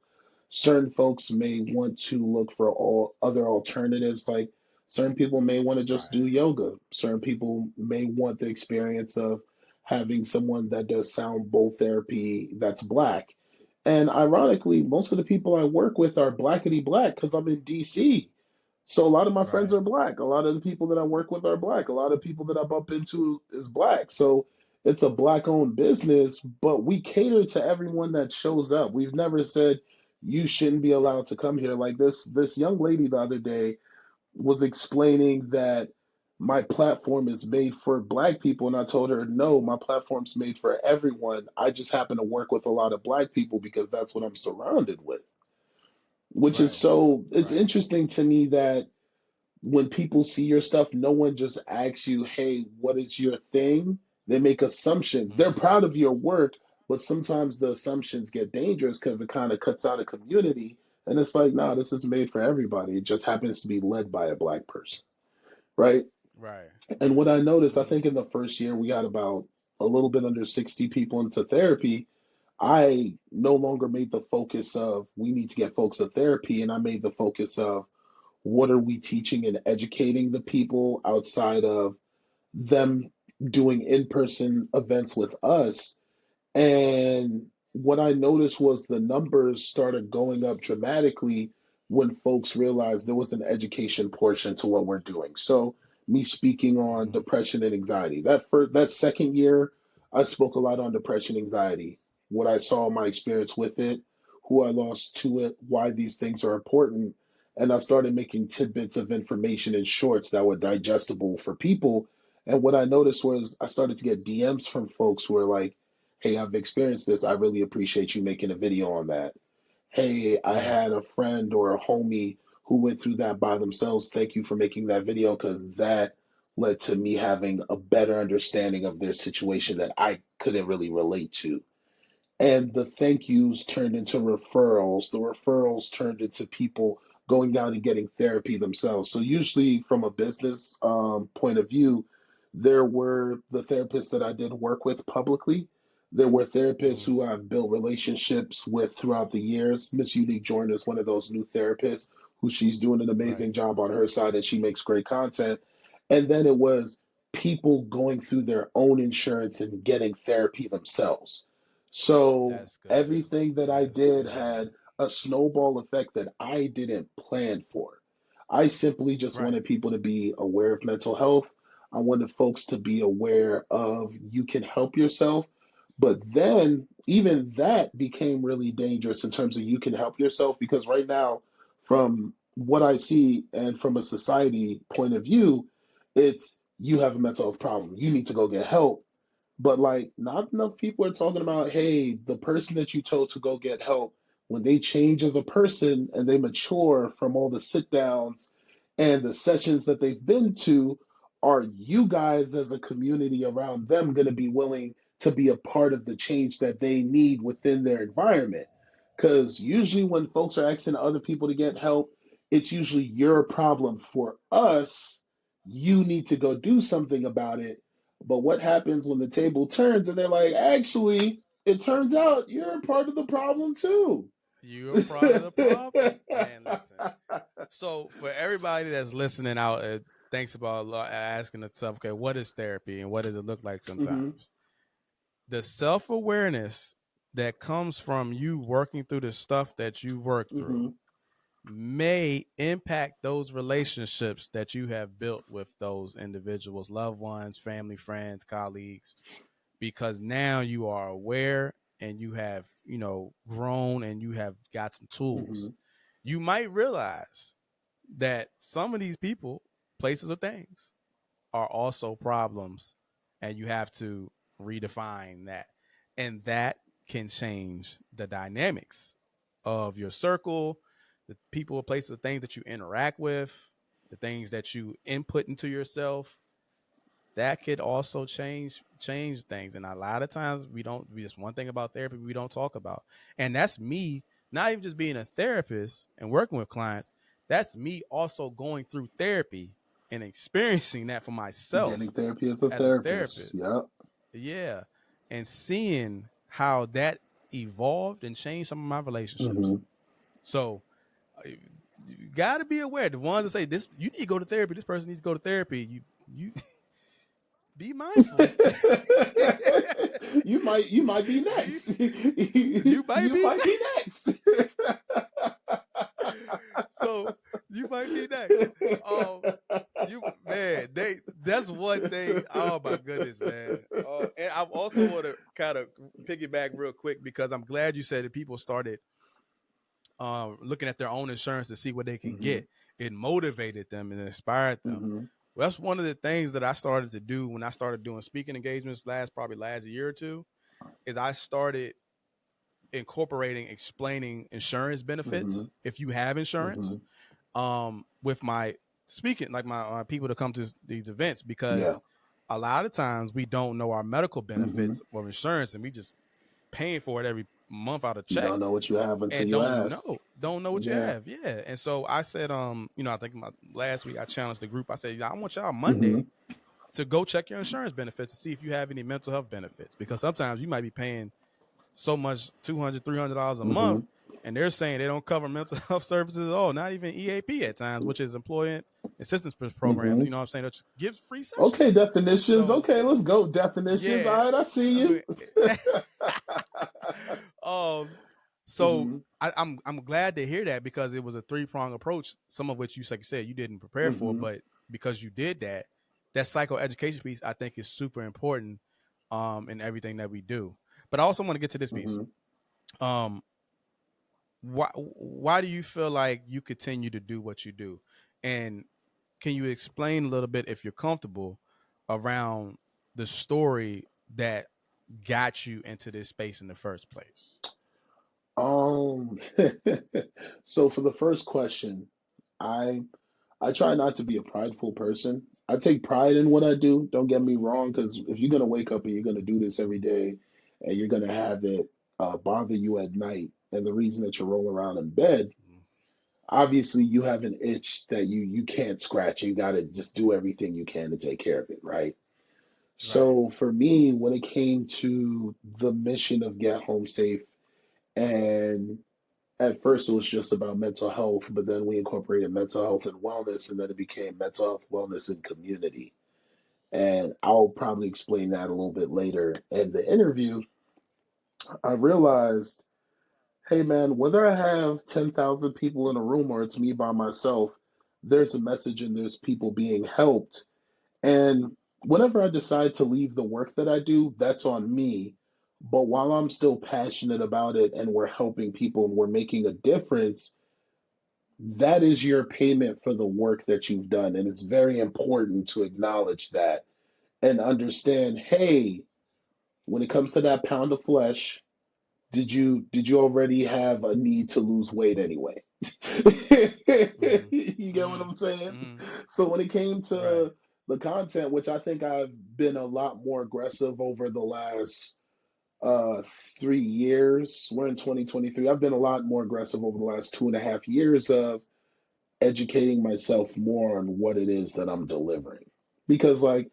Certain folks may want to look for all other alternatives. Like certain people may want to just do right, yoga. Certain people may want the experience of having someone that does sound bowl therapy that's black. And ironically, most of the people I work with are blackety black because I'm in DC. So a lot of my friends right, are black. A lot of the people that I work with are black. A lot of people that I bump into is black. So it's a black owned business, but we cater to everyone that shows up. We've never said you shouldn't be right, allowed to come here. Like this young lady the other day was explaining that my platform is made for black people, and I told her no, my platform's made for everyone. I just happen to work with a lot of black people because that's what I'm surrounded with. Which is right, so it's right. interesting to me that when people see your stuff, no one just asks you, hey, what is your thing? They make assumptions. They're Mm-hmm. proud of your work, but sometimes the assumptions get dangerous because it kind of cuts out a community. And it's like, no, this is made for everybody. It just happens to be led by a black person, right? Right, And right. what I noticed, I Mm-hmm. think in the first year, we got about a little bit under 60 people into therapy. I no longer made the focus of we need to get folks to therapy, and I made the focus of what are we teaching and educating the people outside of them doing in-person events with us. And what I noticed was the numbers started going up dramatically when folks realized there was an education portion to what we're doing. So, me speaking on Mm-hmm. depression and anxiety. That second year, I spoke a lot on depression and anxiety, what I saw, my experience with it, who I lost to it, why these things are important. And I started making tidbits of information in shorts that were digestible for people. And what I noticed was I started to get DMs from folks who were like, hey, I've experienced this. I really appreciate you making a video on that. Hey, I Yeah, had a friend or a homie who went through that by themselves. Thank you for making that video because that led to me having a better understanding of their situation that I couldn't really relate to. And the thank yous turned into referrals. The referrals turned into people going down and getting therapy themselves. So, usually, from a business point of view, there were the therapists that I did work with publicly. There were therapists mm-hmm. who I've built relationships with throughout the years. Miss Unique Jordan is one of those new therapists who she's doing an Right. amazing job on her side and she makes great content. And then it was people going through their own insurance and getting therapy themselves. So That's good. everything that I That's did good. had a snowball effect that I didn't plan for. I simply just Right. wanted people to be aware of mental health. I wanted folks to be aware of you can help yourself. But then even that became really dangerous in terms of you can help yourself because right now, from what I see, and from a society point of view, it's you have a mental health problem. You need to go get help. But like, not enough people are talking about, hey, the person that you told to go get help, when they change as a person and they mature from all the sit downs and the sessions that they've been to, are you guys as a community around them going to be willing to be a part of the change that they need within their environment? Because usually when folks are asking other people to get help, it's usually your problem. For us, you need to go do something about it. But what happens when the table turns and they're like, actually, it turns out you're a part of the problem too? You're part of the problem, man. Listen. So for everybody that's listening out, thanks about asking itself, okay, what is therapy and what does it look like Hmm. sometimes? The self awareness that comes from you working through the stuff that you work through Hmm. may impact those relationships that you have built with those individuals, loved ones, family, friends, colleagues, because now you are aware and you have, grown and you have got some tools. Hmm. You might realize that some of these people, places, or things are also problems, and you have to redefine that. And that can change the dynamics of your circle, the people, places, the things that you interact with, the things that you input into yourself. That could also change things. And a lot of times we don't. Just one thing about therapy we don't talk about, and that's me not even just being a therapist and working with clients. That's me also going through therapy and experiencing that for Getting myself therapy as a as a therapist. therapist. Yep. Yeah. And seeing how that evolved and changed some of my relationships. Hmm. So you got to be aware. The ones that say this, you need to go to therapy. This person needs to go to therapy. You be mindful. You might be be next. you might You be might be next. next. So you might be next. Um, you man, that's one thing. Oh my goodness, man. And I also want to kind of piggyback real quick because I'm glad you said that people started looking at their own insurance to see what they can Hmm. get. It motivated them and inspired them. Hmm. Well, that's one of the things that I started to do when I started doing speaking engagements probably last year or two. Is I started incorporating explaining insurance Hmm. benefits if you have Hmm. insurance with my speaking, like my people to come to these events, Yeah. because a lot of times we don't know our medical Hmm. benefits or insurance and we just paying for it every month out of You check don't know what you have until and you don't ask. know don't know what you Yeah. have. Yeah. And so I said, I think last week I challenged the group. I said, I want y'all Hmm. Monday to go check your insurance benefits to see if you have any mental health benefits, because sometimes you might be paying so much, $200 $300 a month, Hmm. and they're saying they don't cover mental health services at all, not even EAP at times, which is employment assistance program. Hmm. You know what I'm saying? That gives free Okay, sessions. definitions. So Okay, let's go. Definitions. All yeah, right, I see I you. mean, um, so Hmm. I'm glad to hear that, because it was a three-pronged approach, some of which like you said, you didn't prepare for, Hmm. but because you did that, that psychoeducation piece I think is super important in everything that we do. But I also want to get to this piece. Hmm. Um, why do you feel like you continue to do what you do, and can you explain a little bit, if you're comfortable, around the story that got you into this space in the first place? Um, so for the first question, I I try not to be a prideful person. I take pride in what I do. Don't get me wrong, because if you're gonna wake up and you're gonna do this every day, and you're gonna have it bother you at night, and the reason that you're rolling around in bed, obviously you have an itch that you can't scratch. You gotta just do everything you can to take care of it, right? Right. So for me, when it came to the mission of Get Home Safe, and at first it was just about mental health, but then we incorporated mental health and wellness, and then it became mental health, wellness, and community. And I'll probably explain that a little bit later in the interview. I realized, hey man, whether I have 10,000 people in a room or it's me by myself, there's a message and there's people being helped. And whenever I decide to leave the work that I do, that's on me. But while I'm still passionate about it and we're helping people and we're making a difference, that is your payment for the work that you've done. And it's very important to acknowledge that and understand, hey, when it comes to that pound of flesh, did you already have a need to lose weight anyway? Mm-hmm. You get what Mm-hmm. I'm saying? Mm-hmm. So when it came Right. to the content, which I think I've been a lot more aggressive over the last uh 3 years. We're in 2023. I've been a lot more aggressive over the last 2.5 years of educating myself more on what it is that I'm delivering. Because like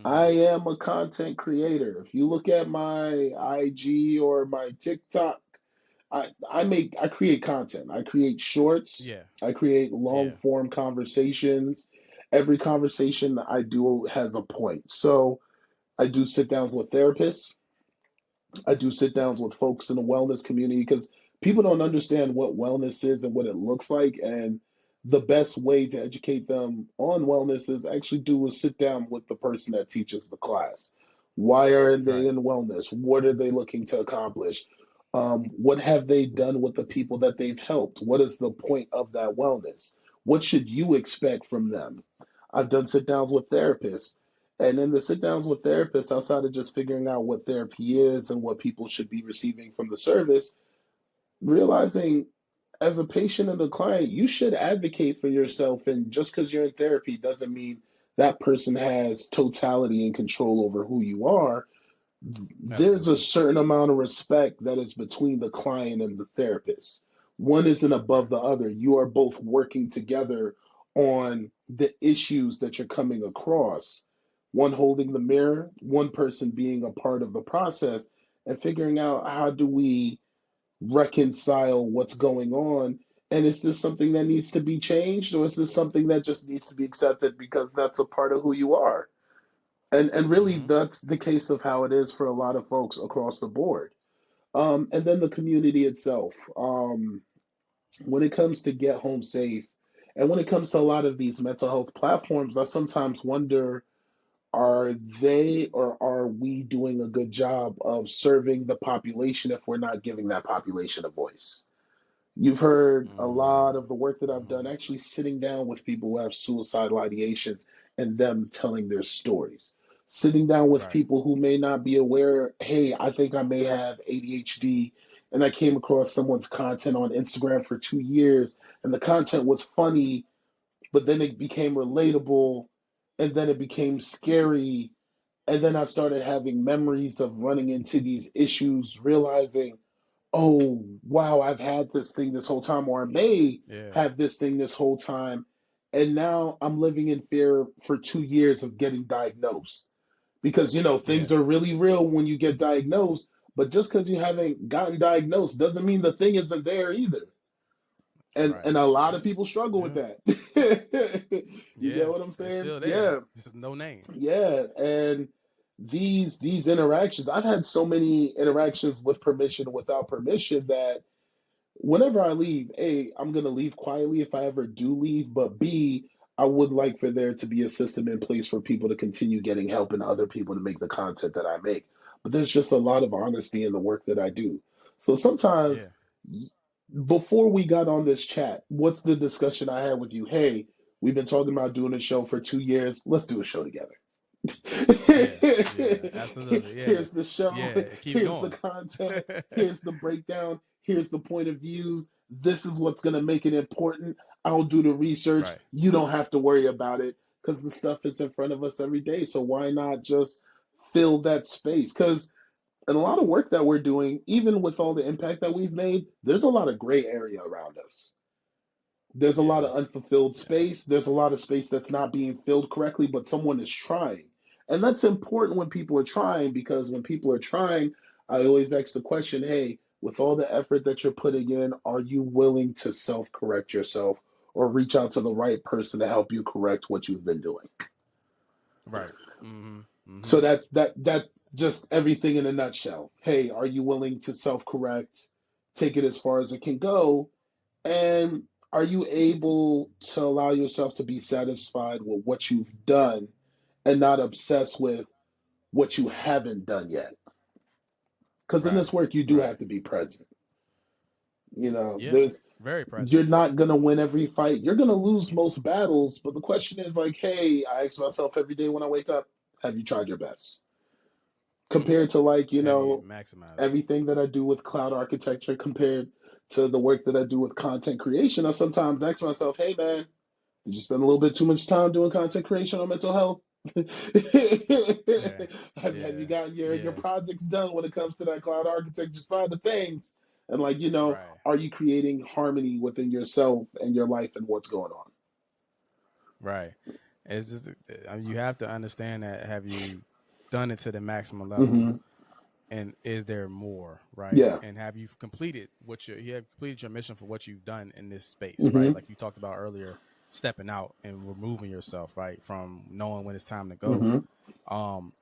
I Mm-hmm. am a content creator. If you look at my IG or my TikTok, I create content. I create shorts. Yeah. I create long Yeah. form conversations. Every conversation I do has a point. So I do sit downs with therapists. I do sit downs with folks in the wellness community because people don't understand what wellness is and what it looks like. And the best way to educate them on wellness is actually do a sit down with the person that teaches the class. Why are they Right. in wellness? What are they looking to accomplish? What have they done with the people that they've helped? What is the point of that wellness? What should you expect from them? I've done sit downs with therapists. And in the sit downs with therapists, outside of just figuring out what therapy is and what people should be receiving from the service, realizing as a patient and a client, you should advocate for yourself. And just because you're in therapy doesn't mean that person has totality and control over who you are. There's a Absolutely. certain amount of respect that is between the client and the therapist. One isn't above Right. the other. You are both working together on the issues that you're coming across. One holding the mirror, one person being a part of the process, and figuring out how do we reconcile what's going on. And is this something that needs to be changed, or is this something that just needs to be accepted because that's a part of who you are? And really, Mm-hmm. that's the case of how it is for a lot of folks across the board. And then the community itself. When it comes to Get Home Safe, and when it comes to a lot of these mental health platforms, I sometimes wonder, are they or are we doing a good job of serving the population if we're not giving that population a voice? You've heard a lot of the work that I've done Mm-hmm. actually sitting down with people who have suicidal ideations and them telling their stories. Sitting down with Right. people who may not be aware, hey, I think I may have ADHD, and I came across someone's content on Instagram for 2 years, and the content was funny, but then it became relatable, and then it became scary, and then I started having memories of running into these issues, realizing, oh, wow, I've had this thing this whole time, or I may Yeah. have this thing this whole time. And now I'm living in fear for 2 years of getting diagnosed. Because, Yeah. things are really real when you get diagnosed. But just because you haven't gotten diagnosed doesn't mean the thing isn't there either. Right. And a lot of people struggle with Yeah. that. You get Yeah. what I'm It's saying? still there. Yeah. Just no name. Yeah. And these interactions, I've had so many interactions with permission, without permission, that whenever I leave, A, I'm gonna leave quietly if I ever do leave, but B, I would like for there to be a system in place for people to continue getting help and other people to make the content that I make. But there's just a lot of honesty in the work that I do. So Yeah. sometimes, before we got on this chat, what's the discussion I had with you? Hey, we've been talking about doing a show for 2 years. Let's do a show together. Yeah. Yeah. Absolutely. Yeah. Here's the show. Yeah. It keeps Here's the going. content. Here's the breakdown. Here's the point of views. This is what's going to make it important. I'll do the research. Right. You don't have to worry about it because the stuff is in front of us every day. So why not just fill that space? Because in a lot of work that we're doing, even with all the impact that we've made, there's a lot of gray area around us. There's a lot Yeah. of unfulfilled Yeah. space. There's a lot of space that's not being filled correctly, but someone is trying. And that's important when people are trying, because when people are trying, I always ask the question, hey, with all the effort that you're putting in, are you willing to self correct yourself or reach out to the right person to help you correct what you've been doing? Right. Mm-hmm. Mm-hmm. So that just everything in a nutshell. Hey, are you willing to self correct, take it as far as it can go, and are you able to allow yourself to be satisfied with what you've done and not obsess with what you haven't done yet? Because in this Right. work, you do have Right. to be present. Yeah. There's Very present. you're not gonna win every fight. You're gonna lose most battles, but the question is like, hey, I ask myself every day when I wake up, have you tried your best? Compared to like, Have you maximized it? everything that I do with cloud architecture compared to the work that I do with content creation, I sometimes ask myself, hey man, did you spend a little bit too much time doing content creation on mental health? Yeah. Have you Yeah. gotten your Yeah. projects done when it comes to that cloud architecture side of things? And like, Right. are you creating harmony within yourself and your life and what's going on? Right. It's just you have to understand that. Have you done it to the maximum level, Hmm. and is there more? Right. Yeah. And have you completed what you have completed your mission for what you've done in this space? Right. Hmm. Like you talked about earlier, stepping out and removing yourself right from knowing when it's time to go. Hmm. Um,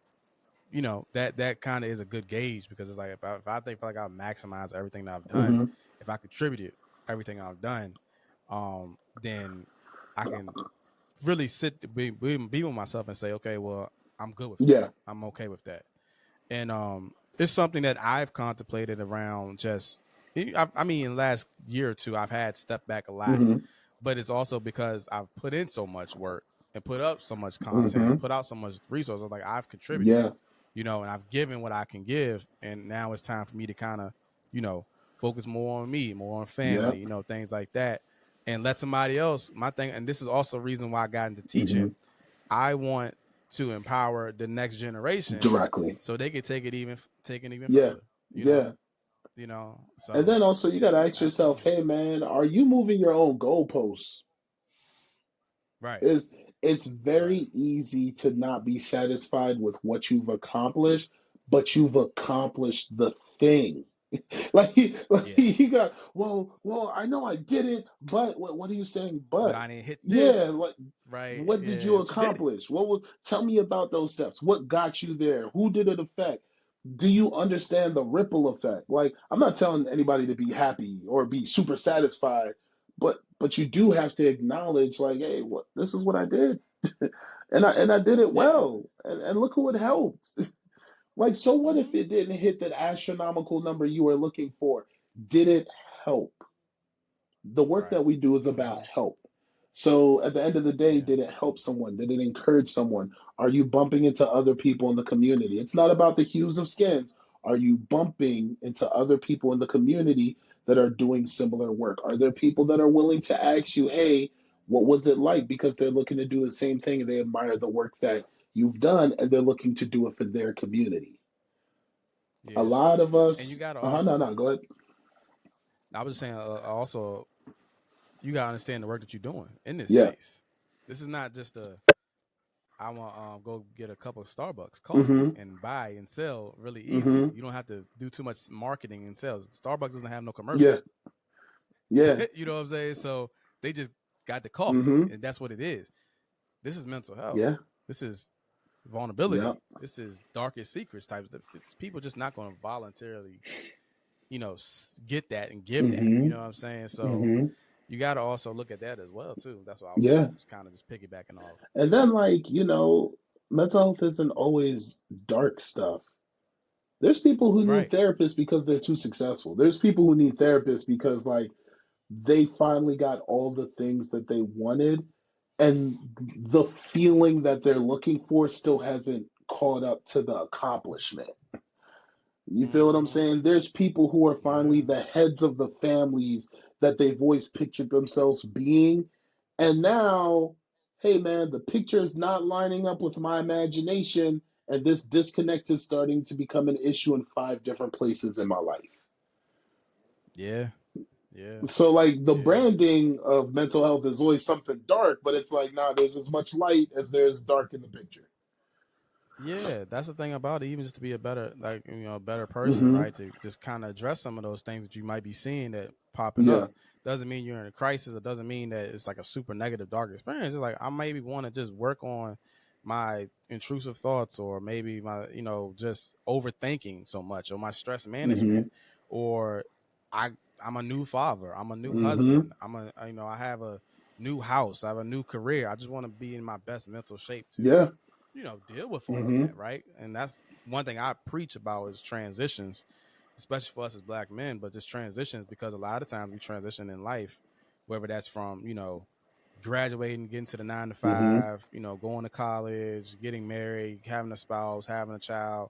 that kind of is a good gauge because it's like if I think like I've maximized everything that I've done, Hmm. if I contributed everything I've done, then I can really be with myself and say, okay, well, I'm good with that. Yeah. I'm okay with that. And it's something that I've contemplated around. Just I mean, in the last year or two, I've had step back a lot, Hmm. but it's also because I've put in so much work and put up so much content Hmm. and put out so much resources. Like I've contributed, Yeah. and I've given what I can give, and now it's time for me to kind of, you know, focus more on me, more on Yeah. family, things like that, and let somebody else. My thing, and this is also a reason why I got into Hmm. teaching. I want to empower the next generation Directly. so they could take it even Yeah. further. You know, Yeah. And So then also you got to ask yourself, absolutely hey man, are you moving your own goalposts? right, Is It's right, very easy to not be satisfied with what you've accomplished, but you've accomplished the thing. Like yeah. you got, well, I know I did it, but what are you saying? But But I didn't hit yeah, this like right. what did Yeah, you but you did it. accomplish? Tell me about those steps? What got you there? Who did it affect? Do you understand the ripple effect? Like, I'm not telling anybody to be happy or be super satisfied, but you do have to acknowledge, like, hey, what this is what I did, and I did it Yeah. well, and look who it helped. Like, so what if Hmm. it didn't hit that astronomical number you were looking for? Did it help? The work Right. that we do is Hmm. about help. So at the end of the day, Yeah. did it help someone? Did it encourage someone? Are you bumping into other people in the community? It's not about the hues of skins. Are you bumping into other people in the community that are doing similar work? Are there people that are willing to ask you, hey, what was it like? Because they're looking to do the same thing and they admire the work that you've done and they're looking to do it for their community. A Yeah. lot of And you us, gotta no, also. no, go ahead. I was just saying. Also, you gotta understand the work that you're doing in this Yeah. space. This is not just a. I want go get a cup of Starbucks coffee Mm-hmm. and buy and sell really easy. Mm-hmm. You don't have to do too much marketing and sales. Starbucks doesn't have no Yeah. commercials. Yeah. You know what I'm saying? So they just got the coffee, Mm-hmm. and that's what it is. This is mental health. Yeah. This is Yeah. vulnerability. This is darkest secrets type of stuff. It's people just not going to voluntarily, get that and give that. You Mm-hmm. know what I'm saying? So Mm-hmm. you got to also look at that as well too. That's what I was Yeah. kind of just piggybacking off. And then like, mental health isn't always dark stuff. There's people who need Right. therapists because they're too successful. There's people who need therapists because like they finally got all the things that they wanted and the feeling that they're looking for still hasn't caught up to the accomplishment. You feel what I'm Mm-hmm. saying? There's people who are finally Yeah. the heads of the families that they've always pictured themselves being. And now, hey man, the picture is not lining up with my imagination, and this disconnect is starting to become an issue in five different places in my life. Yeah. Yeah. So, like, the Yeah. branding of mental health is always something dark, but it's like, nah, there's as much light as there's dark in the picture. Yeah, that's the thing about it. Even just to be a better, a better person, Hmm. right? To just kind of address some of those things that you might be seeing that popping Yeah. up. Doesn't mean you're in a crisis. It doesn't mean that it's like a super negative, dark experience. It's like I maybe want to just work on my intrusive thoughts, or maybe my, just overthinking so much, or my stress Hmm. management, or I I'm a new father. I'm a new Hmm. husband. I have a new house. I have a new career. I just want to be in my best mental shape to Yeah. deal with all of Hmm. that, right? And that's one thing I preach about is transitions. especially for us as black men, but just transitions because a lot of times we transition in life, whether that's from, graduating, getting to the 9 to 5, going to college, getting married, having a spouse, having a child,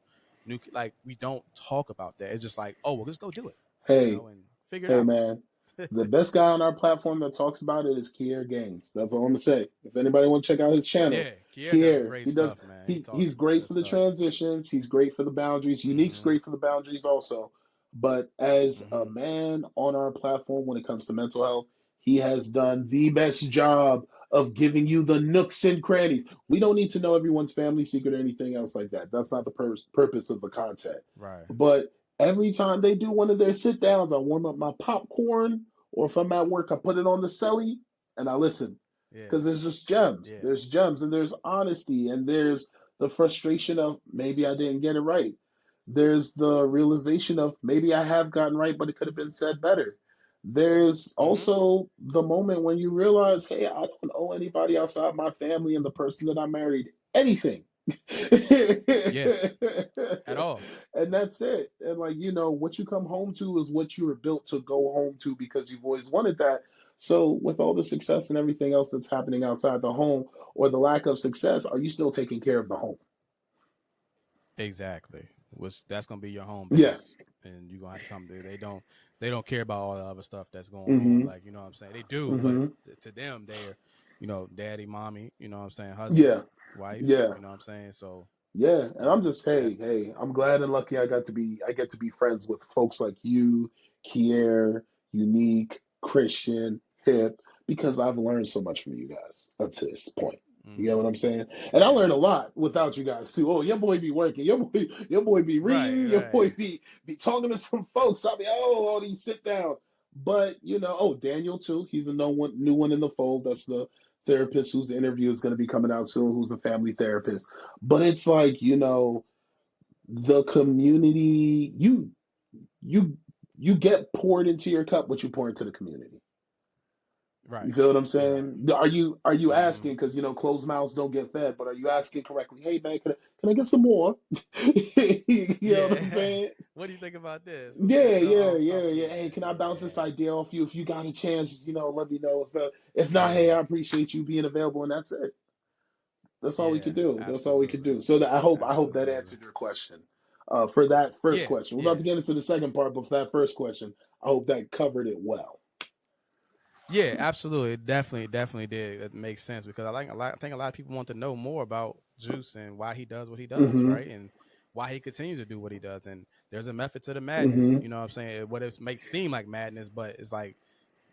like we don't talk about that. It's just like, oh, well, just go do it, Hey, and figure it hey, out. man. The best guy on our platform that talks about it is Kier Gaines. That's all I'm gonna say. If anybody want to check out his channel, Yeah, Kier does Kier, great he does. stuff, man. He talks He's about great good for the stuff. transitions. He's great for the boundaries. Unique's Mm-hmm. great for the boundaries also. But as a Mm-hmm. man on our platform, when it comes to mental health, he has done the best job of giving you the nooks and crannies. We don't need to know everyone's family secret or anything else like that. That's not the purpose of the content. Right. But every time they do one of their sit downs, I warm up my popcorn, or if I'm at work, I put it on the celly and I listen. Yeah. Because there's just gems. Yeah. There's gems and there's honesty and there's the frustration of maybe I didn't get it right. There's the realization of maybe I have gotten right, but it could have been said better. There's Mm-hmm. also the moment when you realize, hey, I don't owe anybody outside my family and the person that I married anything. Yeah. At all. And that's it. And like, what you come home to is what you were built to go home to because you've always wanted that. So with all the success and everything else that's happening outside the home or the lack of success, are you still taking care of the home? Exactly. Which that's gonna be your home Yeah. base, and you're gonna have to come there. They don't care about all the other stuff that's going on. Mm-hmm. Like, what I'm saying, they do, but Mm-hmm. to them, they're, daddy, mommy. What I'm saying, husband, Yeah. wife. Yeah. What I'm saying. So Yeah, and I'm yeah, just hey, I'm glad and lucky I get to be friends with folks like you, Kier, Unique, Christian, Hip, because I've learned so much from you guys up to this point. You get mm-hmm. what I'm saying? And I Yeah. learn a lot without you guys too. Oh, your boy be working, your boy be Right. reading, your boy Right. be talking to some folks. I mean, oh, all these sit downs. But oh, Daniel too. He's a new one in the fold. That's the therapist whose interview is going to be coming out soon, who's a family therapist. But it's like, the community, you you get poured into your cup what you pour into the community. Right. You feel what I'm You're right. saying? Are you Mm-hmm. asking, because closed mouths don't get fed, but are you asking correctly? Hey man, can I get some more? You know what I'm Yeah. saying? What do you think about this? What's Yeah, that yeah, yeah, coffee? yeah. Hey, Yeah. can I bounce this Yeah. idea off you? If you got a chance, let me know. So if not, hey, Yeah. I appreciate you being available, and that's it. That's all we Yeah. could do. That's all we could Absolutely. do. So that I hope that Absolutely. answered your question. For that first Yeah. question, we're about Yeah. to get into the second part, but for that first question, I hope that covered it well. Yeah, absolutely. It definitely did. It makes sense because I think a lot of people want to know more about Juice and why he does what he does, Mm-hmm. right? And why he continues to do what he does. And there's a method to the madness. Mm-hmm. You know what I'm saying? What it may seem like madness, but it's like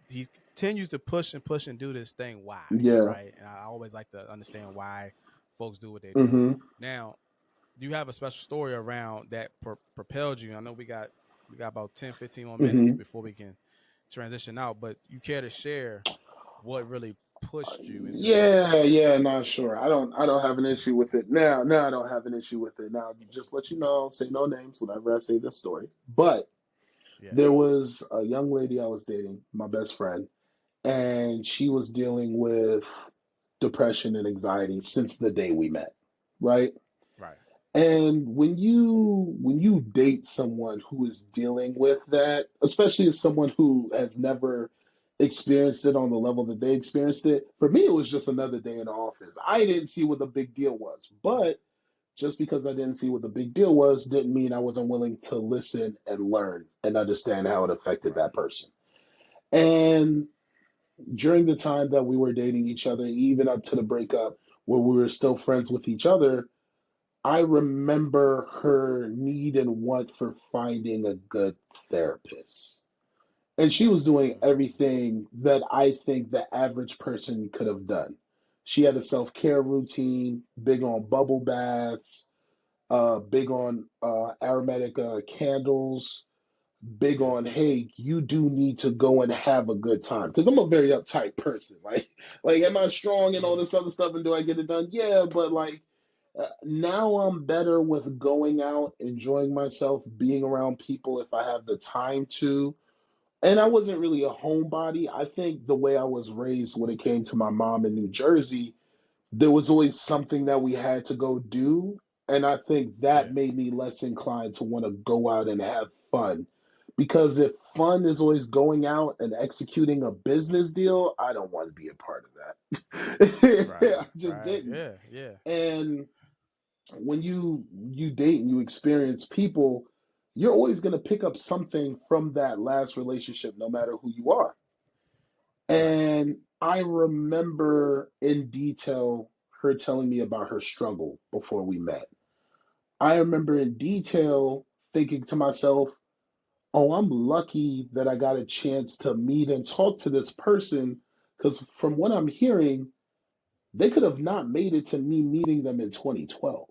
he continues to push and push and do this thing. Why, Yeah. right? And I always like to understand why folks do what they do. Mm-hmm. Now, do you have a special story around that propelled you? I know we got about 10, 15 more minutes Mm-hmm. before we can transition out, but you care to share what really pushed you into this Yeah, thing? yeah, not sure. I don't have an issue with it now. Now I don't have an issue with it. Now just let you know, say no names whenever I say this story. But Yeah. there was a young lady I was dating, my best friend, and she was dealing with depression and anxiety since the day we met, right? Right. And when you date someone who is dealing with that, especially as someone who has never experienced it on the level that they experienced it, for me it was just another day in the office. I didn't see what the big deal was, but just because I didn't see what the big deal was didn't mean I wasn't willing to listen and learn and understand how it affected Right. that person. And during the time that we were dating each other, even up to the breakup, where we were still friends with each other, I remember her need and want for finding a good therapist. And she was doing Mm-hmm. everything that I think the average person could have done. She had a self care routine, big on bubble baths, big on aromatic candles, big Yeah. on, hey, you do need to go and have a good time. Because I'm a very uptight person. Like, am I strong and all Mm-hmm. this other stuff and do I get it done? Yeah, but like, now I'm better with going out, enjoying myself, being around people if I have the time to. And I wasn't really a homebody. I think the way I was raised when it came to my mom in New Jersey, there was always something that we had to go do. And I think that Yeah. made me less inclined to want to go out and have fun. Because if fun is always going out and executing a business deal, I don't want to be a part of that. Right. I just Right. didn't. Yeah. Yeah. And when you date and you experience people, you're always going to pick up something from that last relationship, no matter who you are. Right. And I remember in detail her telling me about her struggle before we met. I remember in detail thinking to myself, oh, I'm lucky that I got a chance to meet and talk to this person, because from what I'm hearing, they could have not made it to me meeting them in 2012.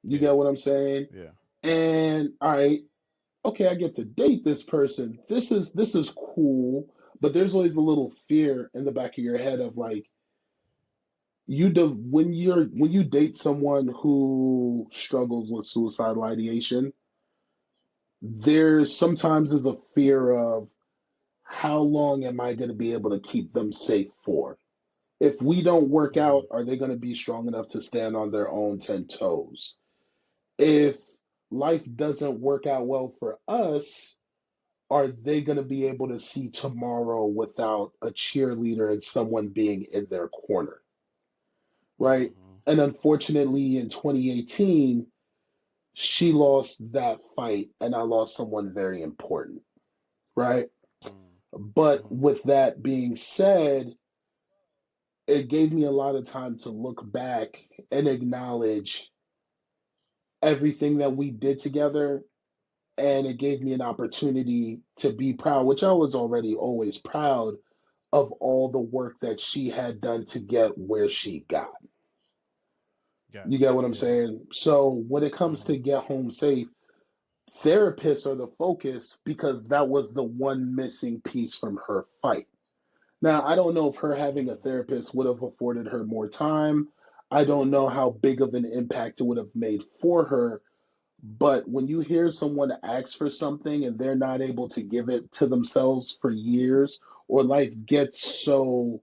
You Yeah. get what I'm saying? Yeah. And all right, okay, I get to date this person. This is cool, but there's always a little fear in the back of your head of like, when you date someone who struggles with suicidal ideation, there's sometimes is a fear of how long am I going to be able to keep them safe for? If we don't work Mm-hmm. out, are they going to be strong enough to stand on their own 10 toes? If life doesn't work out well for us, are they going to be able to see tomorrow without a cheerleader and someone being in their corner? Right? Mm-hmm. And unfortunately, in 2018, she lost that fight, and I lost someone very important. Right? But Mm-hmm. with that being said, it gave me a lot of time to look back and acknowledge everything that we did together. And it gave me an opportunity to be proud, which I was already always proud of all the work that she had done to get where she got. You Gotcha. get what I'm Yeah. saying? So when it comes Mm-hmm. to Get Home Safe, therapists are the focus because that was the one missing piece from her fight. Now, I don't know if her having a Mm-hmm. therapist would have afforded her more time. I don't know how big of an impact it would have made for her. But when you hear someone ask for something and they're not able to give it to themselves for years, or life gets so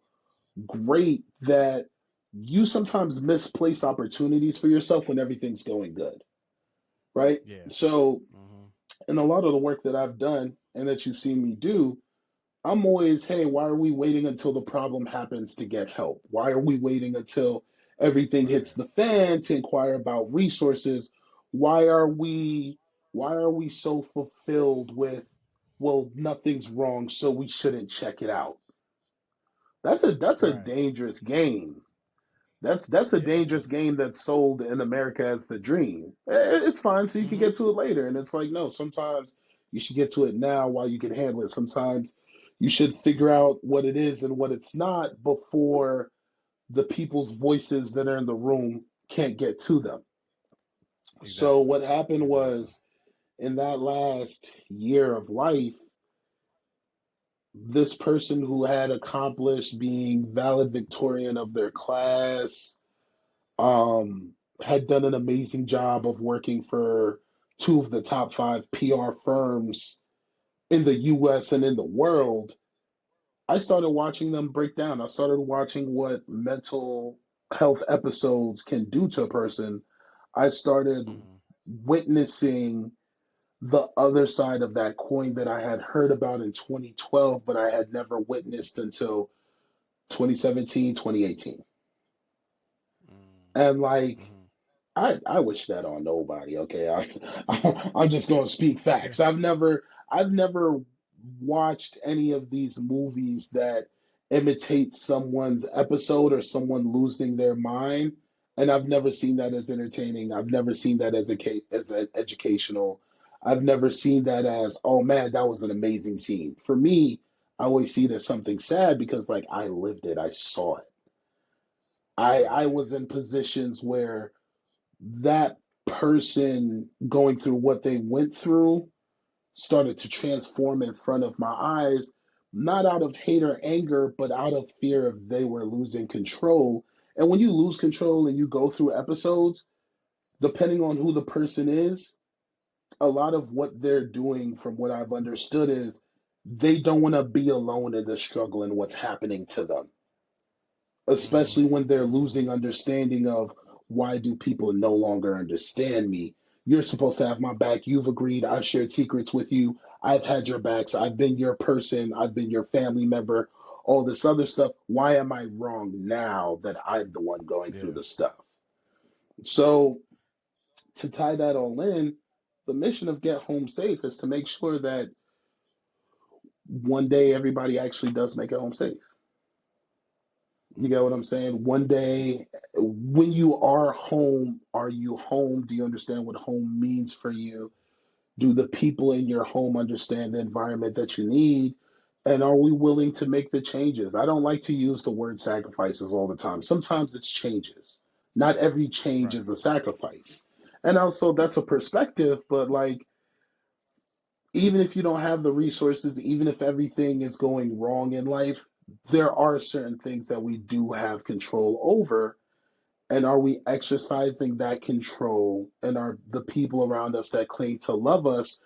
great that you sometimes misplace opportunities for yourself when everything's going good, right? Yeah. So, Mm-hmm. in a lot of the work that I've done and that you've seen me do, I'm always, hey, why are we waiting until the problem happens to get help? Why are we waiting until everything hits Right. the fan to inquire about resources? Why are we why are we so fulfilled with, well, nothing's wrong, so we shouldn't check it out? That's a Right. dangerous game. That's a Yeah. dangerous Cause. game that's sold in America as the dream. It's fine, so you can Mm-hmm. get to it later. And it's like, no, sometimes you should get to it now while you can handle it. Sometimes you should figure out what it is and what it's not before the people's voices that are in the room can't get to them. So Exactly. what happened Exactly. was, in that last year of life, this person who had accomplished being valedictorian of their class, um, had done an amazing job of working for two of the top five PR firms in the US and in the world. I started watching them break down. I started watching what mental health episodes can do to a person. I started Mm-hmm. witnessing the other side of that coin that I had heard about in 2012, but I had never witnessed until 2017, 2018. And like, Mm-hmm. I wish that on nobody. Okay, I'm just gonna speak Yeah. facts. I've never watched any of these movies that imitate someone's episode or someone losing their mind, and I've never seen that as entertaining. I've never seen that as educational. I've never seen that as, oh man, that was an amazing scene. For me, I always see it as something sad because like I lived it, I saw it. I Right. was in positions where that person going through what they went through started to transform in front of my eyes, not out of hate or anger, but out of fear of they were losing control. And when you lose control and you go through episodes, depending on who the person is, a lot of what they're doing, from what I've understood, is they don't want to be alone in the struggle and what's happening to them, Mm-hmm. especially when they're Mm-hmm. losing understanding of, why do people no longer understand me? You're supposed to have my back. You've agreed. I've shared secrets with you. I've had your backs. I've been your person. I've been your family member. All this other stuff. Why am I wrong now that I'm the one going through Yeah. the stuff? So, to tie that all in, the mission of Get Home Safe is to make sure that one day everybody actually does make it home safe. You get what I'm saying? One day, when you are you home? Do you understand what home means for you? Do the people in your home understand the environment that you need? And are we willing to make the changes? I don't like to use the word sacrifices all the time. Sometimes it's changes. Not every change Right. is a sacrifice. And also, that's a perspective, but like, even if you don't have the resources, even if everything is going wrong in life, there are certain things that we do have control over. And are we exercising that control? And are the people around us that claim to love us,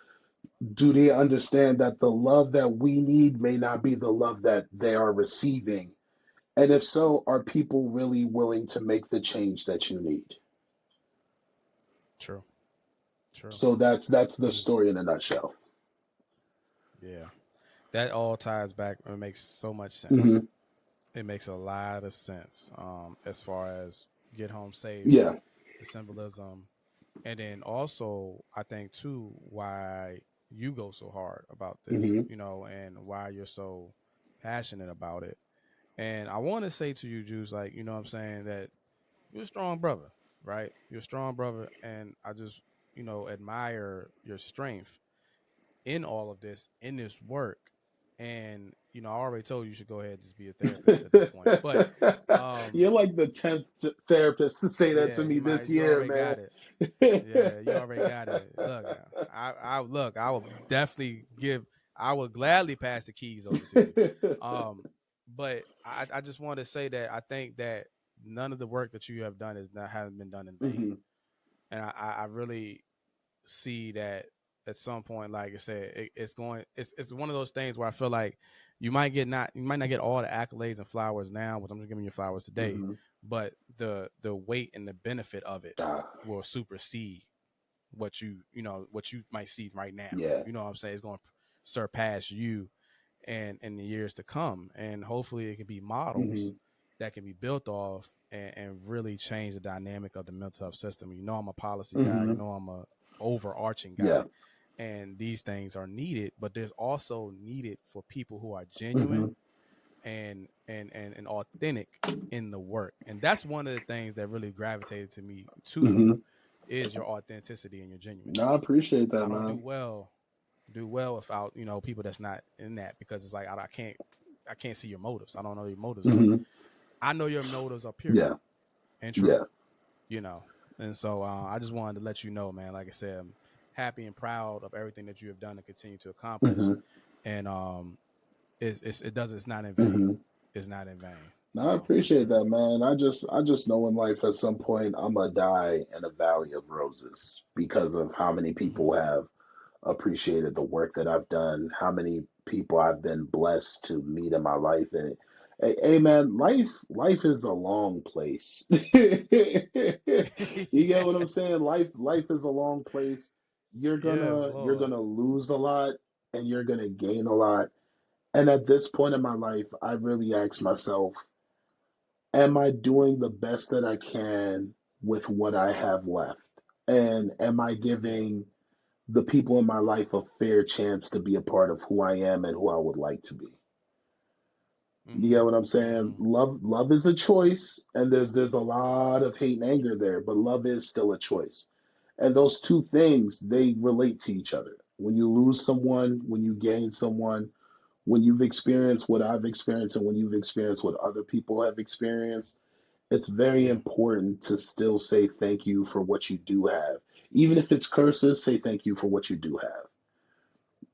do they understand that the love that we need may not be the love that they are receiving? And if so, are people really willing to make the change that you need? True. True. So that's the Because story in a nutshell. yeah, that all ties back. It makes so much sense. Hmm. It makes a lot of sense. As far as get home safe, Yeah. the symbolism, and then also I think too why you go so hard about this, Hmm. and why you're so passionate about it. And I want to say to you, Juice, like, what I'm saying, that you're a strong brother, right? You're a strong brother. And I just, admire your strength in all of this, in this work. And, I already told you you should go ahead and just be a therapist at this point. But, You're like the 10th therapist to say that to yeah, me this you year, already man. got it. Yeah, you already got it. Look, look. I will definitely give. I would gladly pass the keys over to you. But I just want to say that I think that none of the work that you have done hasn't been done in vain, Hmm. and I really see that at some point, like I said, it's one of those things where I feel like you might not get all the accolades and flowers now, but I'm just giving you flowers today, Hmm. but the weight and the benefit of it Ah, will supersede what you might see right now. yeah. You know what I'm saying? It's going to surpass you and in the years to come, and hopefully it can be models Hmm. that can be built off and really change the dynamic of the mental health system. I'm a policy guy. Hmm. I'm a overarching Yeah. guy, and these things are needed, but there's also needed for people who are Hmm. genuine and authentic in the work. And that's one of the things that really gravitated to me to Hmm. you, is your authenticity and your No, I genuineness. appreciate that, I don't man. do well without people that's not in that, because it's like I can't see your motives. I don't know what your motives are. Hmm. I know your motives are pure Yeah. and true, Yeah. you know. And so I just wanted to let you know, man. Like I said, I'm happy and proud of everything that you have done and continue to accomplish. Hmm. And it's not in vain. Hmm. It's not in vain, No, I for appreciate sure. that, man. I just know in life at some point I'm gonna die in a valley of roses because of how many Hmm. people have appreciated the work that I've done, how many people I've been blessed to meet in my life. And hey, man, life is a long place. You get what I'm Yes, saying? Life is a long place. You're yes, gonna you're Lord. gonna lose a lot and you're gonna gain a lot. And at this point in my life, I really ask myself, am I doing the best that I can with what I have left? And am I Yeah. giving the people in my life a fair chance to be a part of who I am and who I would like to be? You Hmm. get what I'm saying? Hmm. Love is a choice, and there's a lot of hate and anger there, but love is still a choice. And those two things, they relate to each other. When you lose someone, when you gain someone, when you've experienced what I've experienced and when you've experienced what other people have experienced, it's very Yeah. important to still say thank you for what you do have. Even if it's curses, say thank you for what you do have.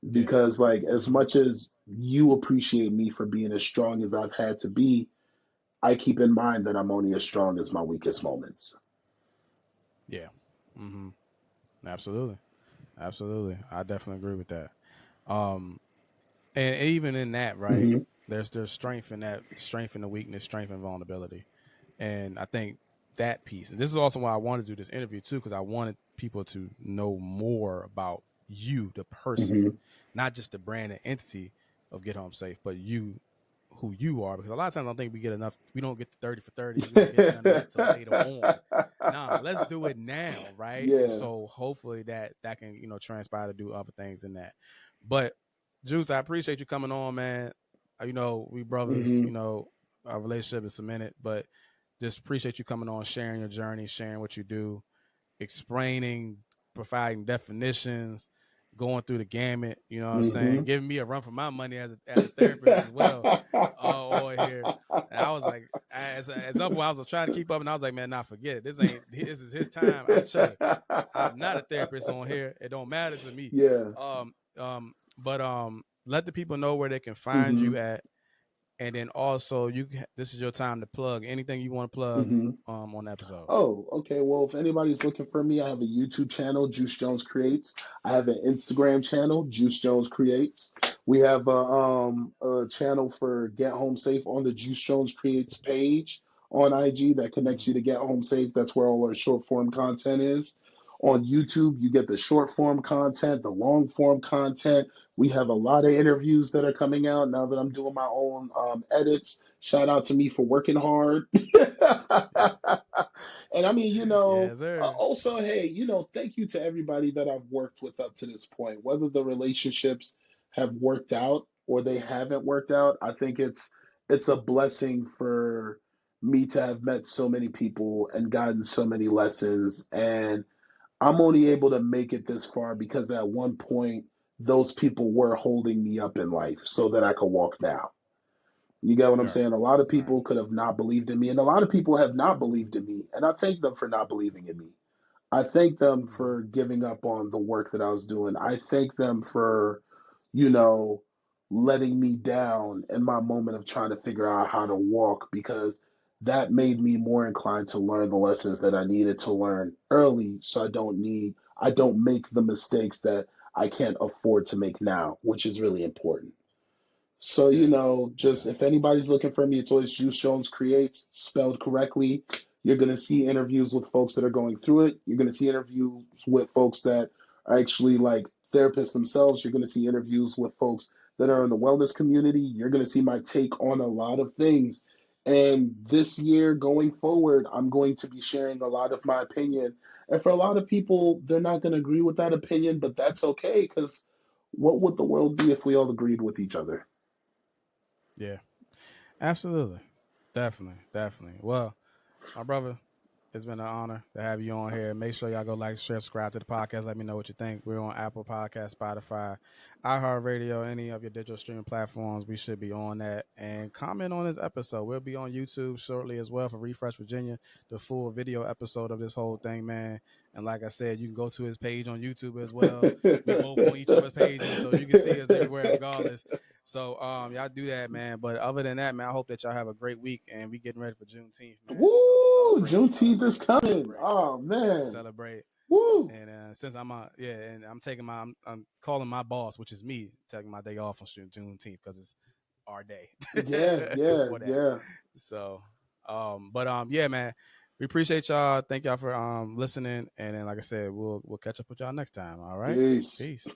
Yeah. Because, like, as Hmm. much as you appreciate me for being as strong as I've had to be, I keep in mind that I'm only as strong as my weakest moments. Yeah. Hmm. Absolutely. Absolutely. I definitely agree with that. Um, and even in that, right? Hmm. There's strength in that, strength in the weakness, strength and vulnerability, and I think that piece. And this is also why I wanted to do this interview too, because I wanted people to know more about you, the person, Hmm. not just the brand and entity of Get Home Safe, but you, who you are. Because a lot of times I don't think we get enough. We don't get the 30 for 30s. We don't get none of that till later on. Nah, let's do it now, right? And Yeah. so hopefully that can transpire to do other things in that. But Juice, I appreciate you coming on, man. We brothers. Hmm. Our relationship is cemented, but just appreciate you coming on, sharing your journey, sharing what you do, explaining, providing definitions, going through the gamut. You know what I'm saying? Hmm. Giving me a run for my money as a therapist as well. Over here, and I was like, at some point, I was trying to keep up, and I was like, man, nah, forget it. This is his time. I'm chilling. I'm not a therapist on here. It don't matter to me. Yeah. But let the people know where they can find Hmm. you at, and then also this is your time to plug anything you want to plug Hmm. on the episode. Oh, okay. Well, if anybody's looking for me, I have a YouTube channel, Juice Jones Creates. I have an Instagram channel, Juice Jones Creates. We have a channel for Get Home Safe on the Juice Jones Creates page on IG that connects you to Get Home Safe. That's where all our short form content is. On YouTube, you get the short form content, the long form content. We have a lot of interviews that are coming out now that I'm doing my own edits. Shout out to me for working hard. And I mean, Yes, sir. also, hey, thank you to everybody that I've worked with up to this point, whether the relationships have worked out or they haven't worked out. I think it's a blessing for me to have met so many people and gotten so many lessons. And I'm only able to make it this far because at one point, those people were holding me up in life so that I could walk now. You get what I'm Right. saying? A lot of Right. people could have not believed in me, and a lot of people have not believed in me, and I thank them for not believing in me. I thank them Mm-hmm. for giving up on the work that I was doing. I thank them for, you know, letting me down in my moment of trying to figure out how to walk because that made me more inclined to learn the lessons that I needed to learn early so I don't make the mistakes that I can't afford to make now, which is really important. So, Yeah. just Yeah. if anybody's looking for me, it's always Juice Jones Creates, spelled correctly. You're going to see interviews with folks that are going through it. You're going to see interviews with folks that are actually like therapists themselves. You're going to see interviews with folks that are in the wellness community. You're going to see my take on a lot of things. And this year going forward, I'm going to be sharing a lot of my opinion. And for a lot of people, they're not going to agree with that opinion, but that's okay because what would the world be if we all agreed with each other? Yeah. Absolutely. Definitely. Definitely. Well, my brother, it's been an honor to have you on here. Make sure y'all go like, share, subscribe to the podcast. Let me know what you think. We're on Apple Podcast, Spotify, iHeartRadio, any of your digital streaming platforms. We should be on that. And comment on this episode. We'll be on YouTube shortly as well for Refresh Virginia, the full video episode of this whole thing, man. And like I said, you can go to his page on YouTube as well. We both on each other's pages, so you can see us everywhere regardless. So y'all do that, man. But other than that, man, I hope that y'all have a great week and we getting ready for Juneteenth, man. So Woo! celebrate, Juneteenth is celebrate, coming. celebrate, Oh man. celebrate. Woo! And since and I'm taking I'm calling my boss, which is me, taking my day off on Juneteenth because it's our day Yeah, yeah, for that. yeah. So, yeah, man, we appreciate y'all. Thank y'all for listening. And then, like I said, we'll catch up with y'all next time. All right, Peace. peace.